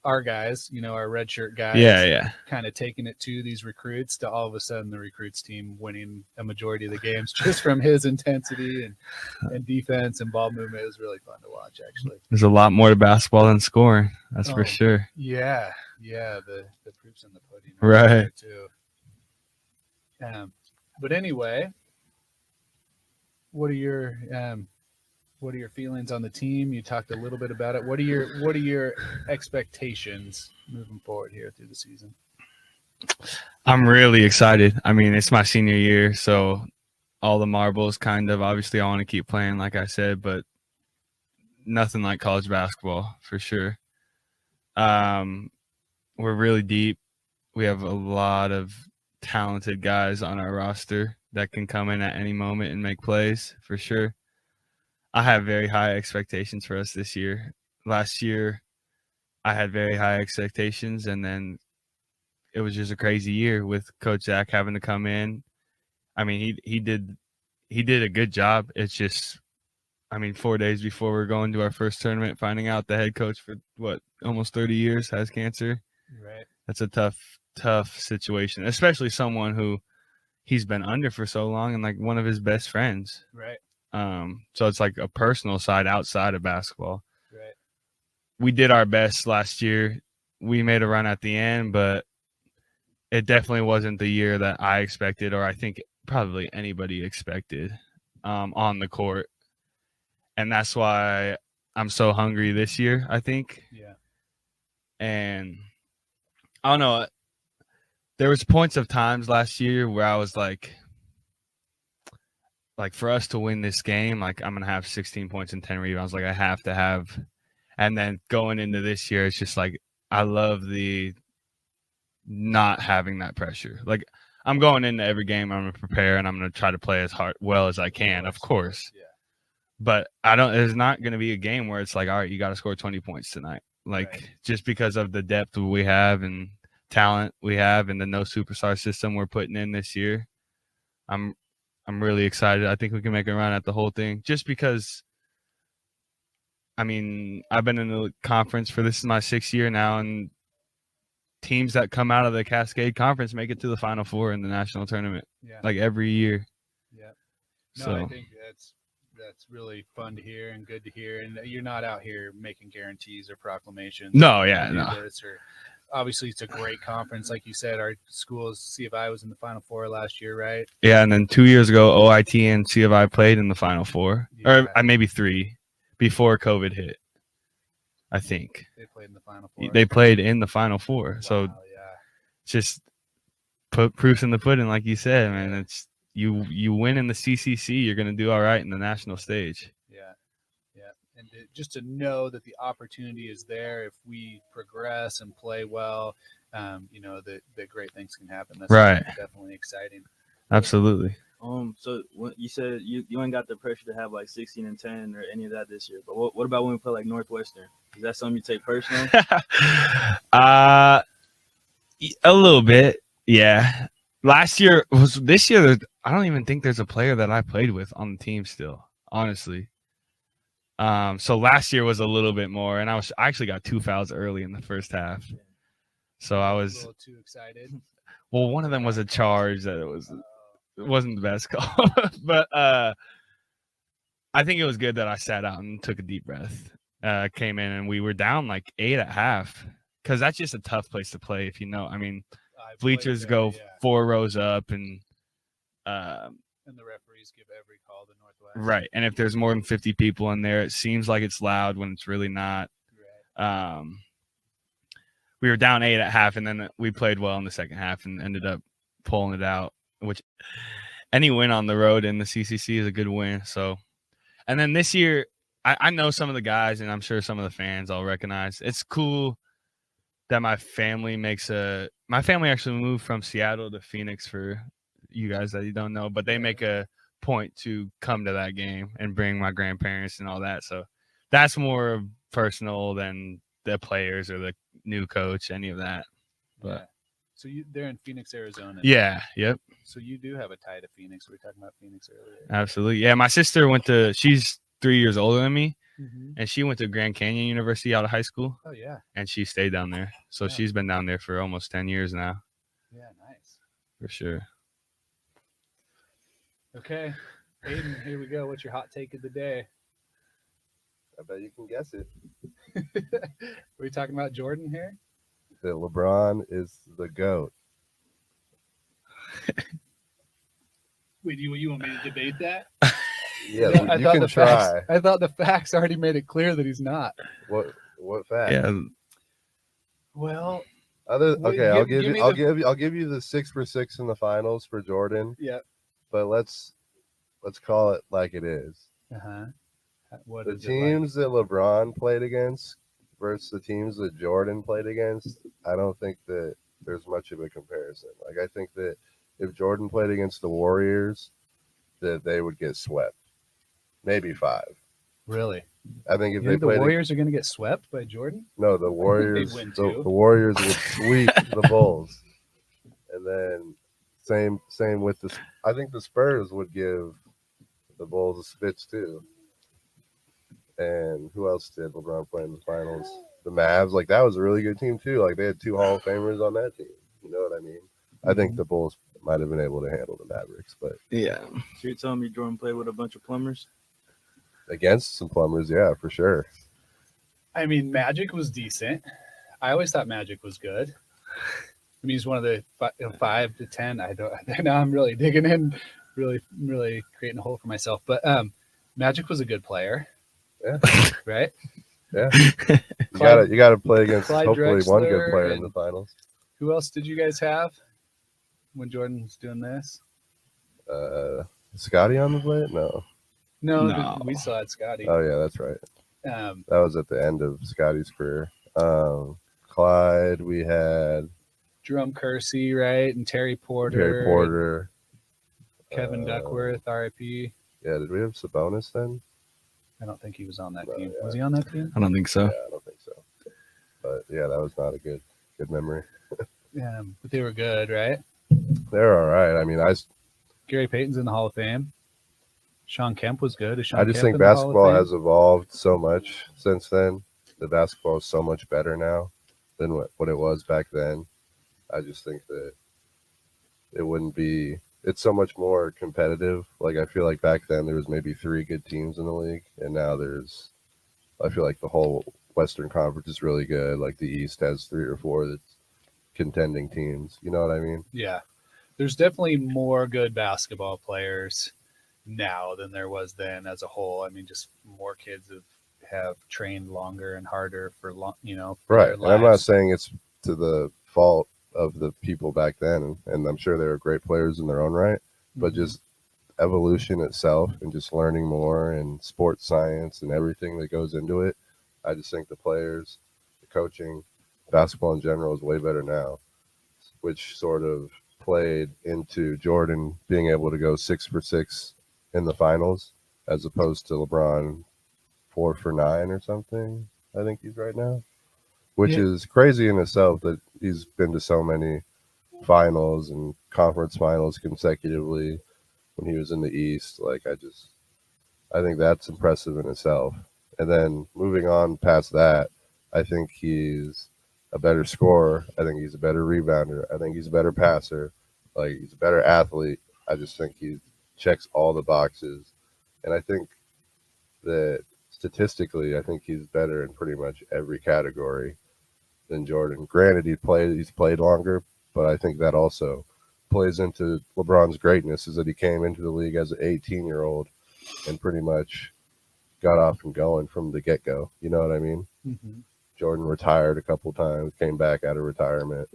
Speaker 1: our guys, you know, our red shirt guys, kind of taking it to these recruits to all of a sudden the recruits team winning a majority of the games just from his intensity and defense and ball movement. It was really fun to watch, actually.
Speaker 2: There's a lot more to basketball than scoring. That's for sure.
Speaker 1: Yeah. The proof's in the pudding.
Speaker 2: Right.
Speaker 1: Too. But anyway, what are your feelings on the team? You talked a little bit about it. What are your expectations moving forward here through the season?
Speaker 2: I'm really excited. I mean, it's my senior year, so all the marbles kind of, obviously I want to keep playing, like I said, but nothing like college basketball for sure. We're really deep. We have a lot of talented guys on our roster that can come in at any moment and make plays for sure. I have very high expectations for us this year. Last year, I had very high expectations, and then it was just a crazy year with Coach Zach having to come in. I mean, he did a good job. It's just, I mean, 4 days before we're going to our first tournament, finding out the head coach for almost 30 years has cancer.
Speaker 1: Right.
Speaker 2: That's a tough situation, especially someone who he's been under for so long and like one of his best friends.
Speaker 1: Right.
Speaker 2: So it's like a personal side outside of basketball.
Speaker 1: Right.
Speaker 2: We did our best last year. We made a run at the end, but it definitely wasn't the year that I expected, or I think probably anybody expected on the court. And that's why I'm so hungry this year, I think.
Speaker 1: Yeah.
Speaker 2: And I don't know. There was points of times last year where I was like for us to win this game, like I'm going to have 16 points and 10 rebounds. Like I have to have. And then going into this year, it's just like I love the not having that pressure. Like I'm going into every game, I'm going to prepare and I'm going to try to play as well as I can, of course.
Speaker 1: Yeah.
Speaker 2: But there's not going to be a game where it's like, all right, you got to score 20 points tonight. Like just because of the depth we have and talent we have and the no superstar system we're putting in this year. I'm really excited. I think we can make a run at the whole thing just because, I mean, I've been in the conference for this is my 6th year now, and teams that come out of the Cascade Conference make it to the Final Four in the national tournament, like every year.
Speaker 1: Yeah. No, I think that's really fun to hear and good to hear. And you're not out here making guarantees or proclamations.
Speaker 2: No, yeah, no.
Speaker 1: Obviously, it's a great conference. Like you said, our school's C of I was in the Final Four last year, right?
Speaker 2: Yeah, and then 2 years ago, OIT and C of I played in the Final Four.
Speaker 1: Yeah.
Speaker 2: Or maybe 3 before COVID hit, I think.
Speaker 1: They played in the Final Four.
Speaker 2: They played in the Final Four.
Speaker 1: Wow,
Speaker 2: so
Speaker 1: yeah.
Speaker 2: Just put proofs in the pudding, like you said, man. It's you win in the CCC, you're going to do all right in the national stage.
Speaker 1: Yeah. And just to know that the opportunity is there if we progress and play well, you know, that great things can happen. That's definitely exciting.
Speaker 2: Absolutely.
Speaker 4: So when you said you ain't got the pressure to have like 16 and 10 or any of that this year, but what about when we play like Northwestern? Is that something you take personal?
Speaker 2: A little bit, yeah. Last year was this year. I don't even think there's a player that I played with on the team still, honestly. So last year was a little bit more, and I actually got 2 fouls early in the first half. So I
Speaker 1: A
Speaker 2: was
Speaker 1: little too excited.
Speaker 2: well. One of them was a charge that it wasn't the best call, but I think it was good that I sat out and took a deep breath. Came in and we were down like 8 at half because that's just a tough place to play. If you know, I mean,
Speaker 1: I played
Speaker 2: bleachers
Speaker 1: there,
Speaker 2: go
Speaker 1: yeah.
Speaker 2: 4 rows up and
Speaker 1: And the referees give every call to Northwest.
Speaker 2: right. And if there's more than 50 people in there, it seems like it's loud when it's really not.
Speaker 1: Right.
Speaker 2: We were down 8 at half, and then we played well in the second half and ended up pulling it out. Which any win on the road in the CCC is a good win. So, and then this year, I know some of the guys, and I'm sure some of the fans I'll recognize. It's cool that my family actually moved from Seattle to Phoenix for you guys that you don't know, but they make a point to come to that game and bring my grandparents and all that. So that's more personal than the players or the new coach, any of that. But
Speaker 1: So they're in Phoenix, Arizona.
Speaker 2: yeah, yep,
Speaker 1: So you do have a tie to Phoenix. We were talking about Phoenix earlier.
Speaker 2: absolutely. Yeah, my sister she's 3 years older than me,
Speaker 1: Mm-hmm.
Speaker 2: and she went to Grand Canyon University out of high school.
Speaker 1: Oh yeah.
Speaker 2: And she stayed down there. So
Speaker 1: Yeah.
Speaker 2: she's been down there for almost 10 years now,
Speaker 1: Yeah. Nice.
Speaker 2: for sure.
Speaker 1: Okay, Aden, here we go. What's your hot take of the day?
Speaker 3: I bet you can guess it.
Speaker 1: Are we talking about Jordan here?
Speaker 3: That LeBron is the GOAT.
Speaker 1: Wait, you want me to debate that?
Speaker 3: Yeah,
Speaker 1: I
Speaker 3: you
Speaker 1: thought
Speaker 3: can
Speaker 1: the
Speaker 3: try.
Speaker 1: facts. I thought the facts already made it clear that he's not.
Speaker 3: What fact?
Speaker 2: Yeah,
Speaker 1: Well,
Speaker 3: Okay,
Speaker 1: Give-
Speaker 3: I'll
Speaker 1: give me
Speaker 3: I'll give you the 6 for 6 in the finals for Jordan,
Speaker 1: yeah.
Speaker 3: but let's call it like it is.
Speaker 1: Uh-huh. What
Speaker 3: The
Speaker 1: is it like?
Speaker 3: teams that LeBron played against versus the teams that Jordan played against, I don't think that there's much of a comparison. Like, I think that if Jordan played against the Warriors, that they would get swept. Maybe 5.
Speaker 1: Really?
Speaker 3: I think if
Speaker 1: You
Speaker 3: they
Speaker 1: think the
Speaker 3: played
Speaker 1: Warriors are going to get swept by Jordan?
Speaker 3: no, the Warriors
Speaker 1: win
Speaker 3: the
Speaker 1: too.
Speaker 3: Warriors would sweep the Bulls. And then same with the I think the Spurs would give the Bulls a spits too. And who else did LeBron play in the finals? The Mavs, like that was a really good team too. Like they had 2 Hall of Famers on that team. You know what I mean? I think the Bulls might have been able to handle the Mavericks, but
Speaker 2: yeah.
Speaker 4: So you're telling me Jordan played with a bunch of plumbers?
Speaker 3: against some plumbers, yeah, for sure.
Speaker 1: I mean, Magic was decent. I always thought Magic was good. I mean, he's one of the 5 to 10. I don't. Now I'm really digging in, really creating a hole for myself. But Magic was a good player.
Speaker 3: Yeah.
Speaker 1: Right.
Speaker 3: Yeah.
Speaker 1: Clyde-
Speaker 3: You gotta play against
Speaker 1: Clyde
Speaker 3: hopefully one good
Speaker 1: Drexler
Speaker 3: player in the
Speaker 1: and-
Speaker 3: finals.
Speaker 1: Who else did you guys have when Jordan was doing this?
Speaker 3: Scotty on the play? No.
Speaker 2: No.
Speaker 1: We still had Scotty.
Speaker 3: Oh yeah, that's right.
Speaker 1: Um,
Speaker 3: That was at the end of Scotty's career. Clyde, we had
Speaker 1: Jerome Kersey, right, and Terry Porter.
Speaker 3: Terry Porter.
Speaker 1: Kevin Duckworth, RIP.
Speaker 3: Yeah, did we have Sabonis then?
Speaker 1: I don't think he was on that
Speaker 3: No,
Speaker 1: team.
Speaker 3: yeah.
Speaker 1: Was he on that team?
Speaker 2: I don't think so.
Speaker 3: Yeah, I don't think so. But yeah, that was not a good memory.
Speaker 1: Yeah, but they were good, right?
Speaker 3: They're all right. I mean,
Speaker 1: Gary Payton's in the Hall of Fame. Sean Kemp was good. Is Sean
Speaker 3: I just
Speaker 1: Kemp
Speaker 3: think
Speaker 1: in the Hall of
Speaker 3: basketball
Speaker 1: Fame?
Speaker 3: has evolved so much since then. The basketball is so much better now than what it was back then. I just think that it wouldn't be. It's so much more competitive. Like I feel like back then there was maybe 3 good teams in the league, and now I feel like the whole Western Conference is really good. Like the East has 3 or 4 that's contending teams. You know what I mean?
Speaker 1: Yeah. There's definitely more good basketball players now than there was then as a whole. I mean, just more kids have trained longer and harder for long, for
Speaker 3: Right.
Speaker 1: their
Speaker 3: And I'm not
Speaker 1: lives.
Speaker 3: saying it's to the fault of the people back then, and I'm sure they were great players in their own right, but
Speaker 1: Mhm.
Speaker 3: just evolution itself and just learning more and sports science and everything that goes into it. I just think the players, the coaching, basketball in general is way better now, which sort of played into Jordan being able to go 6 for 6 in the finals as opposed to LeBron 4 for 9 or something. I think he's right now, which
Speaker 1: Yeah.
Speaker 3: is crazy in itself that he's been to so many finals and conference finals consecutively when he was in the East. Like, I think that's impressive in itself. And then moving on past that, I think he's a better scorer. I think he's a better rebounder. I think he's a better passer. Like, he's a better athlete. I just think he checks all the boxes. And I think that statistically, I think he's better in pretty much every category than Jordan. Granted, he's played longer, but I think that also plays into LeBron's greatness, is that he came into the league as an 18-year-old and pretty much got off and going from the get-go. You know what I mean?
Speaker 1: Mm-hmm.
Speaker 3: Jordan retired a couple times, came back out of retirement.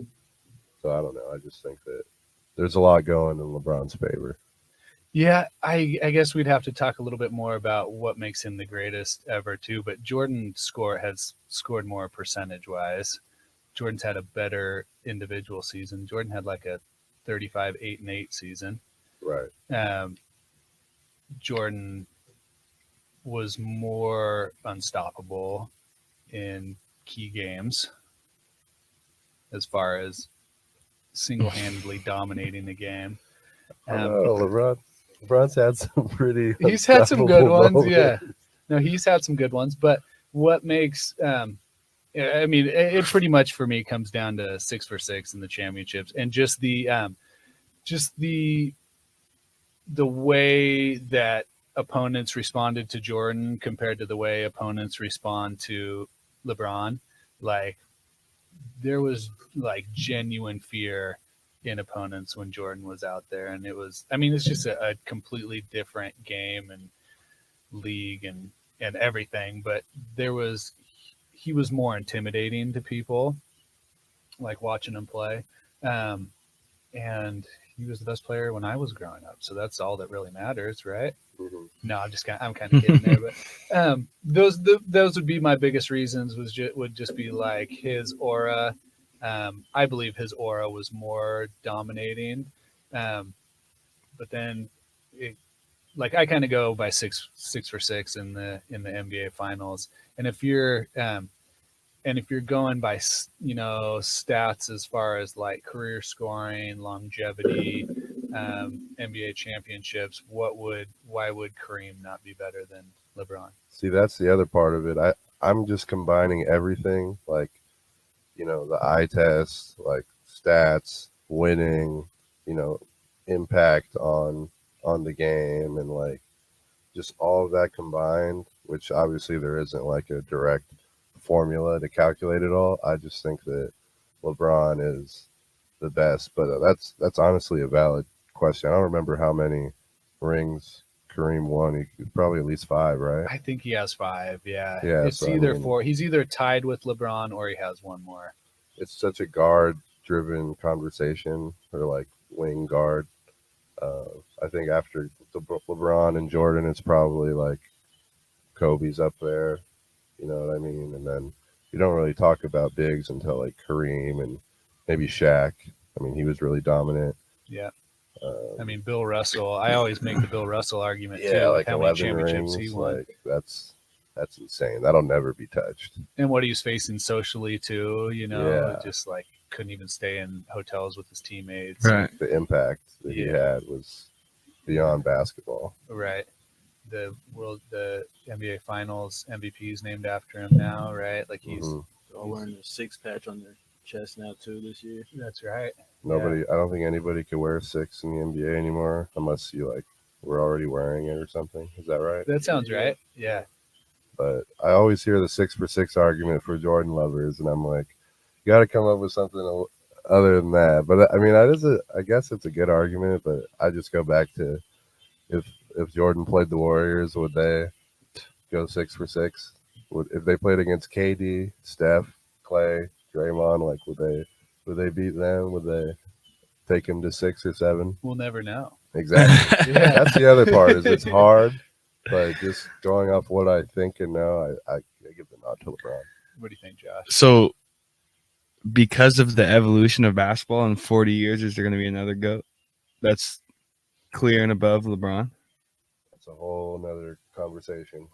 Speaker 3: So I don't know. I just think that there's a lot going in LeBron's favor.
Speaker 1: Yeah, I guess we'd have to talk a little bit more about what makes him the greatest ever too. But Jordan has scored more percentage-wise. Jordan's had a better individual season. Jordan had like a 35, 8-8 season.
Speaker 3: Right.
Speaker 1: Jordan was more unstoppable in key games as far as single-handedly dominating the game.
Speaker 3: I know, LeBron's had some pretty.
Speaker 1: He's had some good ones,
Speaker 3: moments.
Speaker 1: yeah. No, he's had some good ones, but what makes I mean, it pretty much for me comes down to 6 for 6 in the championships, and just the way that opponents responded to Jordan compared to the way opponents respond to LeBron. Like, there was like genuine fear in opponents when Jordan was out there, and it's just a completely different game and league and everything, but he was more intimidating to people, like watching him play. And he was the best player when I was growing up, so that's all that really matters, right?
Speaker 3: Mm-hmm.
Speaker 1: No, I'm kind of kidding there, but those would be my biggest reasons. Would just be like his aura. I believe his aura was more dominating, but then I kind of go by 6 for 6 in the NBA finals, and if you're going by stats as far as like career scoring, longevity, NBA championships, why would Kareem not be better than LeBron?
Speaker 3: See, that's the other part of it. I'm just combining everything, like, the eye test, like stats, winning, impact on the game, and like just all of that combined, which obviously there isn't like a direct formula to calculate it all. I just think that LeBron is the best, but that's honestly a valid question. I don't remember how many rings Kareem won. He probably at least 5, right?
Speaker 1: I think he has 5. Yeah. It's
Speaker 3: so,
Speaker 1: either 4. He's either tied with LeBron or he has one more.
Speaker 3: It's such a guard-driven conversation, or like wing guard. I think after LeBron and Jordan, it's probably like Kobe's up there. You know what I mean? And then you don't really talk about bigs until like Kareem and maybe Shaq. I mean, he was really dominant.
Speaker 1: Yeah. Bill Russell. I always make the Bill Russell argument too.
Speaker 3: Yeah, like
Speaker 1: how many
Speaker 3: 11
Speaker 1: championships
Speaker 3: rings.
Speaker 1: he won.
Speaker 3: Like that's insane. That'll never be touched.
Speaker 1: And what he was facing socially too.
Speaker 3: Yeah.
Speaker 1: Just like couldn't even stay in hotels with his teammates.
Speaker 2: Right.
Speaker 3: The impact that he had was beyond basketball.
Speaker 1: Right. The NBA Finals MVP is named after him now, right? Like he's
Speaker 4: all wearing a 6 patch on their chest now too this year.
Speaker 1: That's right.
Speaker 3: Nobody. I don't think anybody can wear 6 in the NBA anymore unless you were already wearing it or something. Is that right?
Speaker 1: That sounds right. Yeah.
Speaker 3: But I always hear the 6 for 6 argument for Jordan lovers, and I'm like, you got to come up with something other than that. But I mean, I guess it's a good argument, but I just go back to if Jordan played the Warriors, would they go 6 for 6? If they played against KD, Steph, Clay, Draymond, like would they beat them? Would they take him to 6 or 7?
Speaker 1: We'll never know.
Speaker 3: Exactly.
Speaker 1: Yeah.
Speaker 3: That's the other part, is it's hard, but just going off what I think and know, I give the nod to LeBron.
Speaker 1: What do you think, Josh?
Speaker 2: So, because of the evolution of basketball in 40 years, is there going to be another GOAT that's clear and above LeBron?
Speaker 3: That's a whole nother conversation.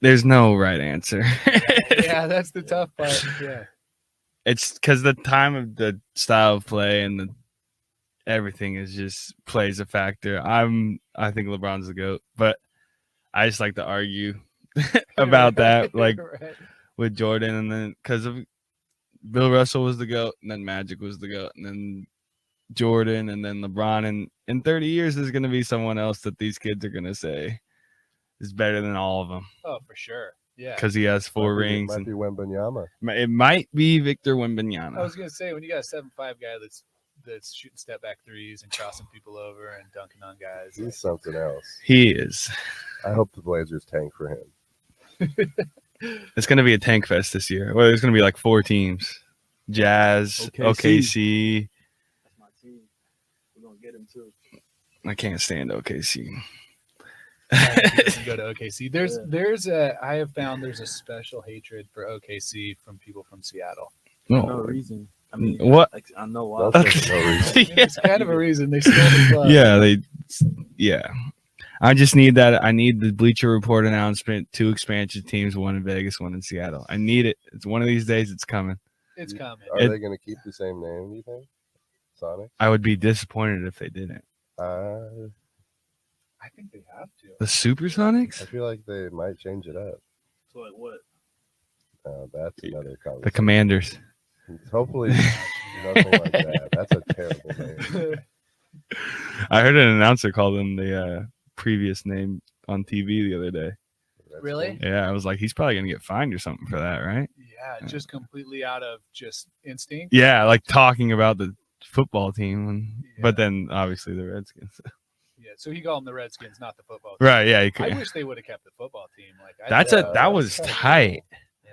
Speaker 2: There's no right answer.
Speaker 1: Yeah, that's the tough part. Yeah.
Speaker 2: It's because the time of the style of play and the everything is just plays a factor. I think LeBron's the GOAT, but I just like to argue about that, like
Speaker 1: Right.
Speaker 2: with Jordan, and then because of Bill Russell was the GOAT, and then Magic was the GOAT, and then Jordan, and then LeBron. And in 30 years, there's going to be someone else that these kids are going to say is better than all of them
Speaker 1: Oh, for sure. Yeah.
Speaker 2: because he has four rings.
Speaker 3: Might be Wembanyama.
Speaker 2: It might be Victor
Speaker 1: I
Speaker 2: Wembanyama.
Speaker 1: was gonna say when you got a 7'5" guy that's shooting step back threes and crossing people over and dunking on guys.
Speaker 3: He's something else.
Speaker 2: He is.
Speaker 3: I hope the Blazers tank for him.
Speaker 2: It's going to be a tank fest this year. Well, there's going to be like 4 teams: Jazz, OKC.
Speaker 4: That's my team. We're gonna get him too.
Speaker 2: I can't stand OKC.
Speaker 1: Doesn't go to OKC. I have found there's a special hatred for OKC from people from Seattle.
Speaker 4: No
Speaker 2: No.
Speaker 4: reason. I mean,
Speaker 2: What?
Speaker 4: like, I know why.
Speaker 3: That's no reason.
Speaker 1: I mean, it's kind of a reason they stole the club.
Speaker 2: Yeah. I just need that. I need the Bleacher Report announcement. 2 expansion teams, 1 in Vegas, 1 in Seattle. I need it. It's one of these days. It's coming.
Speaker 1: It's coming.
Speaker 3: Are they going to keep the same name, do you think? Sonic?
Speaker 2: I would be disappointed if they didn't.
Speaker 3: I
Speaker 1: I think they have to.
Speaker 2: The Supersonics?
Speaker 3: feel like they might change it up.
Speaker 4: So like what?
Speaker 3: That's another
Speaker 2: The
Speaker 3: conversation.
Speaker 2: Commanders.
Speaker 3: Hopefully, nothing like that. That's a terrible name.
Speaker 2: I heard an announcer call them the previous name on TV the other day.
Speaker 1: Really?
Speaker 2: Yeah, I was like, he's probably going to get fined or something for that, right?
Speaker 1: Yeah, just completely out of just instinct.
Speaker 2: Yeah, like talking about the football team. But
Speaker 1: Yeah.
Speaker 2: then obviously the Redskins.
Speaker 1: Yeah, so he called them the Redskins, not the football team.
Speaker 2: Right, yeah. He
Speaker 1: I
Speaker 2: could.
Speaker 1: wish they would have kept the football team. Like
Speaker 2: That was
Speaker 3: that's
Speaker 2: tight.
Speaker 1: Yeah.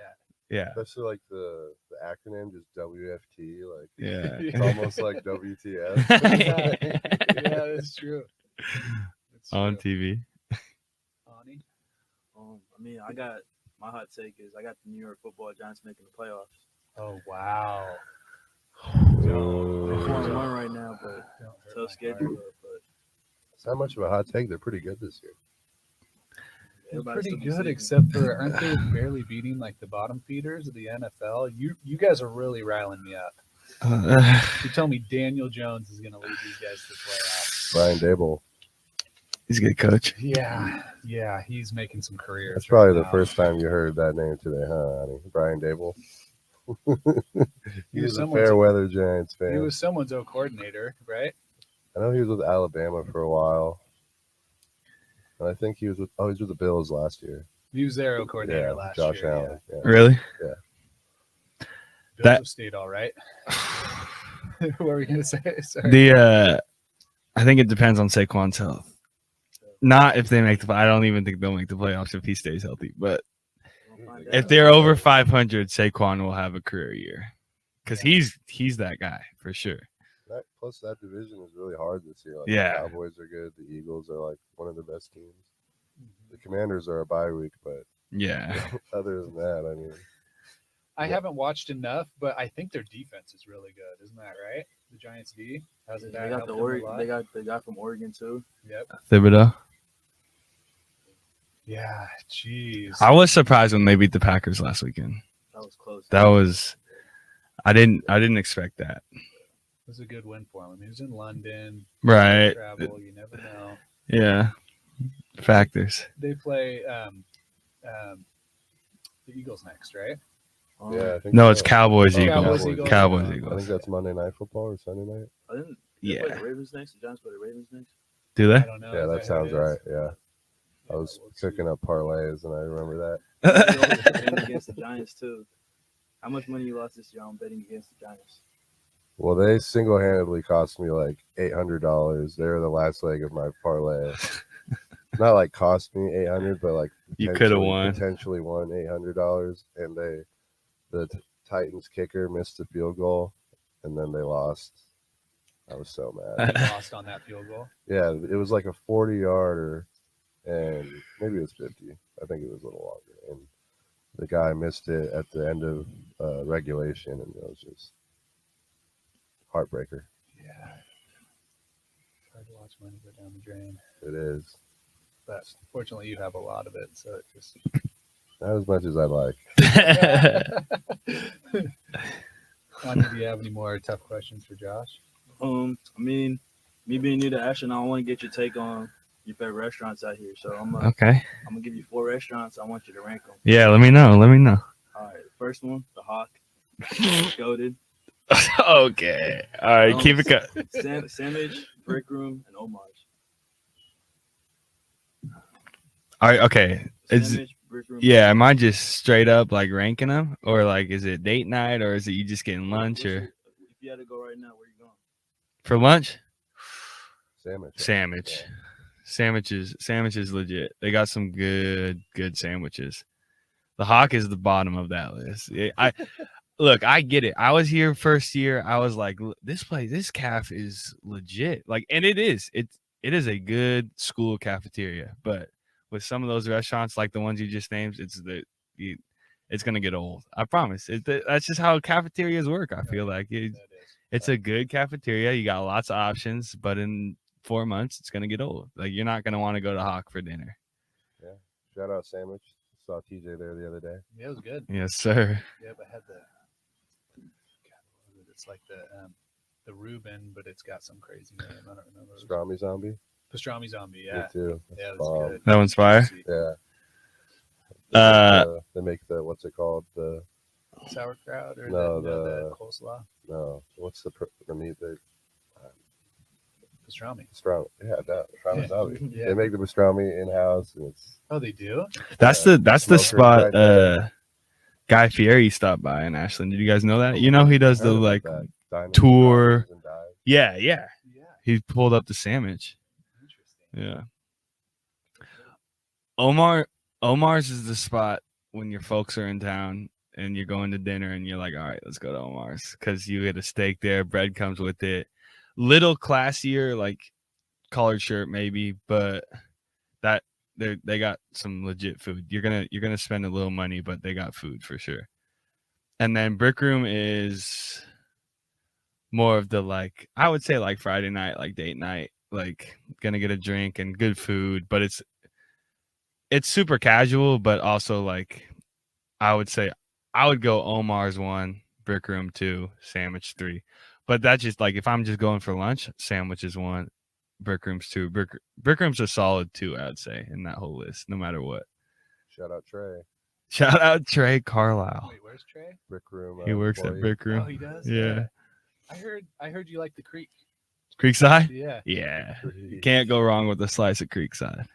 Speaker 2: Yeah.
Speaker 3: Especially like the acronym, just WFT. Like
Speaker 2: Yeah.
Speaker 3: it's almost like WTF.
Speaker 1: Yeah, that's true. That's
Speaker 2: On
Speaker 1: true.
Speaker 2: TV.
Speaker 1: Ani?
Speaker 4: I mean, my hot take is I got the New York Football Giants making the playoffs.
Speaker 1: Oh wow.
Speaker 4: They're
Speaker 3: Ooh.
Speaker 4: 4-1 right now, but
Speaker 1: Don't hurt
Speaker 4: tough
Speaker 1: my heart.
Speaker 4: schedule. But
Speaker 3: It's not much of a hot take. They're pretty good this year.
Speaker 1: They're
Speaker 4: everybody's
Speaker 1: pretty
Speaker 4: still
Speaker 1: good,
Speaker 4: sleeping.
Speaker 1: except for aren't they barely beating like the bottom feeders of the NFL? You guys are really riling me up. You tell me Daniel Jones is going to lead these guys to the playoffs.
Speaker 3: Brian Dable.
Speaker 2: He's a good coach.
Speaker 1: Yeah, he's making some careers.
Speaker 3: That's probably
Speaker 1: right
Speaker 3: the
Speaker 1: now.
Speaker 3: first time you heard that name today, huh, Ani? Brian Dable.
Speaker 1: He
Speaker 3: He
Speaker 1: was
Speaker 3: was a
Speaker 1: someone's-
Speaker 3: fair weather Giants fan.
Speaker 1: He was someone's O coordinator, right?
Speaker 3: I know he was with Alabama for a while. And I think he was with the Bills last year.
Speaker 1: He was their O coordinator
Speaker 3: Yeah,
Speaker 1: last
Speaker 3: Josh
Speaker 1: year.
Speaker 3: Allen. Yeah.
Speaker 2: Really?
Speaker 1: Yeah. Bills
Speaker 2: That-
Speaker 1: have stayed all right. What were we going to say? Sorry.
Speaker 2: I think it depends on Saquon's health. Not if they make the. I don't even think they'll make the playoffs if he stays healthy. But
Speaker 4: We'll find
Speaker 2: if
Speaker 4: out.
Speaker 2: they're over 500, Saquon will have a career year because he's that guy for sure.
Speaker 3: Plus, that division is really hard this year. Like,
Speaker 2: Yeah.
Speaker 3: the Cowboys are good. The Eagles are like one of the best teams. The Commanders are a bye week, but
Speaker 2: Yeah.
Speaker 3: other than that, I mean,
Speaker 1: I haven't watched enough, but I think their defense is really good. Isn't that right? The Giants D hasn't
Speaker 4: They
Speaker 1: that
Speaker 4: got
Speaker 1: helped
Speaker 4: the
Speaker 1: them a
Speaker 4: Oregon.
Speaker 1: lot?
Speaker 4: They got the guy from Oregon too.
Speaker 1: Yep.
Speaker 2: Thibodeau.
Speaker 1: Yeah. Jeez.
Speaker 2: I was surprised when they beat the Packers last weekend.
Speaker 4: That was close.
Speaker 2: That was. I didn't expect that.
Speaker 1: It was a good win for him. He was in London.
Speaker 2: Right.
Speaker 1: Travel. You never know.
Speaker 2: Yeah. Factors.
Speaker 1: They play the Eagles next, right?
Speaker 3: yeah. I think
Speaker 2: No,
Speaker 3: so.
Speaker 2: it's Cowboys,
Speaker 3: Oh,
Speaker 2: Eagles.
Speaker 1: Eagles.
Speaker 2: Cowboys,
Speaker 3: I think
Speaker 2: Eagles.
Speaker 3: that's Monday Night Football or Sunday night.
Speaker 4: I didn't.
Speaker 2: Yeah.
Speaker 4: They play the Ravens next. The Giants play the Ravens next.
Speaker 2: Do
Speaker 1: I
Speaker 2: they?
Speaker 1: don't know.
Speaker 3: Yeah,
Speaker 1: Is
Speaker 3: that
Speaker 1: who
Speaker 3: sounds
Speaker 1: it is?
Speaker 3: right. Yeah. I
Speaker 1: Yeah,
Speaker 3: was
Speaker 1: we'll see.
Speaker 3: cooking up parlays, and I remember that.
Speaker 4: Betting against the Giants too. How much money you lost this year on betting against the Giants?
Speaker 3: Well, they single-handedly cost me like $800. They're the last leg of my parlay. Not like cost me $800, but like
Speaker 2: You coulda won.
Speaker 3: Potentially won $800, and the Titans kicker missed a field goal, and then they lost. I was so mad.
Speaker 1: They lost on that field goal.
Speaker 3: Yeah, it was like a 40-yarder, and maybe it was 50. I think it was a little longer, and the guy missed it at the end of regulation, and it was just heartbreaker.
Speaker 1: Yeah. It's hard to watch money go down the drain.
Speaker 3: It is.
Speaker 1: But fortunately, you have a lot of it, so it just.
Speaker 3: Not as much as I'd like.
Speaker 1: Ani, do you have any more tough questions for Josh?
Speaker 4: I mean, me being new to Ashland, I want to get your take on your favorite restaurants out here. So I'm
Speaker 2: Okay.
Speaker 4: gonna give you 4 restaurants. I want you to rank them.
Speaker 2: Yeah, let me know.
Speaker 4: All right, the first one, the Hawk, goated.
Speaker 2: Okay. All right, keep it going.
Speaker 4: Sandwich, Brick Room, and Omar's.
Speaker 2: All right, okay.
Speaker 4: Sandwich, Brick Room.
Speaker 2: Yeah, am I just straight up like ranking them, or like is it date night, or is it you just getting lunch, or
Speaker 4: If you had to go right now, where you going?
Speaker 2: for lunch?
Speaker 3: Sandwich.
Speaker 2: Sandwich is legit. They got some good sandwiches. The Hawk is the bottom of that list. Look, I get it. I was here first year. I was like, this caf is legit. Like, and it is. It is a good school cafeteria. But with some of those restaurants, like the ones you just named, it's gonna get old. I promise. That's just how cafeterias work. I feel like it's a good cafeteria. You got lots of options, but in 4 months, it's gonna get old. Like, you're not gonna want to go to Hawk for dinner.
Speaker 3: Yeah. Shout out Sandwich. Saw TJ there the other day.
Speaker 1: Yeah, it was good.
Speaker 2: Yes, sir.
Speaker 1: Yeah, but I had it's like the Reuben, but it's got some crazy name. I don't remember.
Speaker 3: Pastrami Zombie.
Speaker 1: Pastrami Zombie,
Speaker 3: Me
Speaker 1: yeah.
Speaker 3: too.
Speaker 1: Yeah, it
Speaker 3: That's
Speaker 1: was
Speaker 3: bomb.
Speaker 1: good.
Speaker 2: That one's fire.
Speaker 3: Yeah. They make the what's it called? The
Speaker 1: Sauerkraut or
Speaker 3: No,
Speaker 1: the coleslaw?
Speaker 3: no. What's the meat? The
Speaker 1: Pastrami.
Speaker 3: pastrami. Yeah, that pastrami
Speaker 1: Yeah.
Speaker 3: zombie.
Speaker 1: Yeah.
Speaker 3: They make the pastrami in house, and it's
Speaker 1: Oh, they do?
Speaker 2: That's
Speaker 3: Yeah,
Speaker 2: the
Speaker 3: smoker
Speaker 2: spot.
Speaker 3: right there.
Speaker 2: Guy Fieri stopped by in Ashland. Did you guys know that? You know he does
Speaker 3: Heard
Speaker 2: the
Speaker 3: about
Speaker 2: like
Speaker 3: that. Diners,
Speaker 2: tour.
Speaker 3: drive-ins, and dives.
Speaker 2: Yeah.
Speaker 1: Yeah.
Speaker 2: He pulled up the sandwich.
Speaker 1: Interesting.
Speaker 2: Yeah. Omar's is the spot when your folks are in town and you're going to dinner and you're like, all right, let's go to Omar's, because you get a steak there, bread comes with it. Little classier, like collared shirt maybe, but that they got some legit food. You're gonna spend a little money, but they got food for sure. And then Brick Room is more of the, like, I would say like Friday night, like date night, like gonna get a drink and good food, but it's super casual, but also like I would say I would go Omar's 1, Brick Room 2, Sandwich 3. But that's just like if I'm just going for lunch, Sandwich is 1, Brick Room's 2. Brick Room's a solid 2, I'd say, in that whole list, no matter what.
Speaker 3: Shout out Trey.
Speaker 2: Shout out Trey Carlisle.
Speaker 1: Wait, where's Trey?
Speaker 3: Brick Room.
Speaker 2: He works at
Speaker 3: employee.
Speaker 2: Brick Room.
Speaker 1: Oh, he does?
Speaker 2: Yeah.
Speaker 1: I heard you like the creek.
Speaker 2: Creekside?
Speaker 1: Yeah.
Speaker 2: Yeah. You can't go wrong with a slice of Creekside.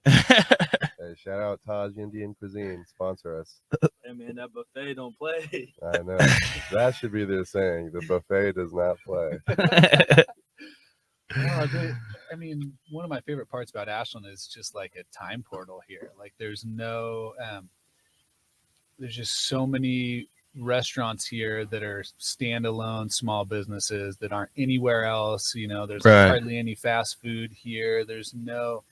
Speaker 3: Hey, shout out Taj Indian Cuisine. Sponsor us.
Speaker 4: Hey man, that buffet don't play.
Speaker 3: I know. That should be their saying. The buffet does not play.
Speaker 1: I mean, one of my favorite parts about Ashland is just like a time portal here. Like, there's no, there's just so many restaurants here that are standalone small businesses that aren't anywhere else. You know, there's
Speaker 2: Right.
Speaker 1: hardly any fast food here. There's no,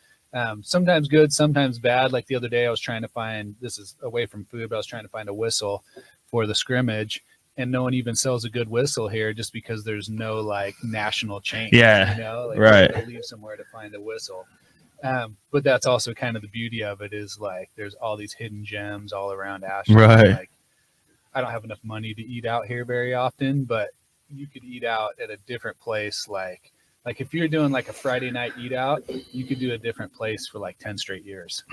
Speaker 1: sometimes good, sometimes bad. Like the other day, I was trying to find, this is away from food, but I was trying to find a whistle for the scrimmage, and no one even sells a good whistle here just because there's no like national chain.
Speaker 2: Yeah,
Speaker 1: you know, like,
Speaker 2: right.
Speaker 1: you gotta leave somewhere to find a whistle. But that's also kind of the beauty of it, is like there's all these hidden gems all around Ashland.
Speaker 2: Right.
Speaker 1: Like, I don't have enough money to eat out here very often, but you could eat out at a different place. Like if you're doing like a Friday night eat out, you could do a different place for like 10 straight years.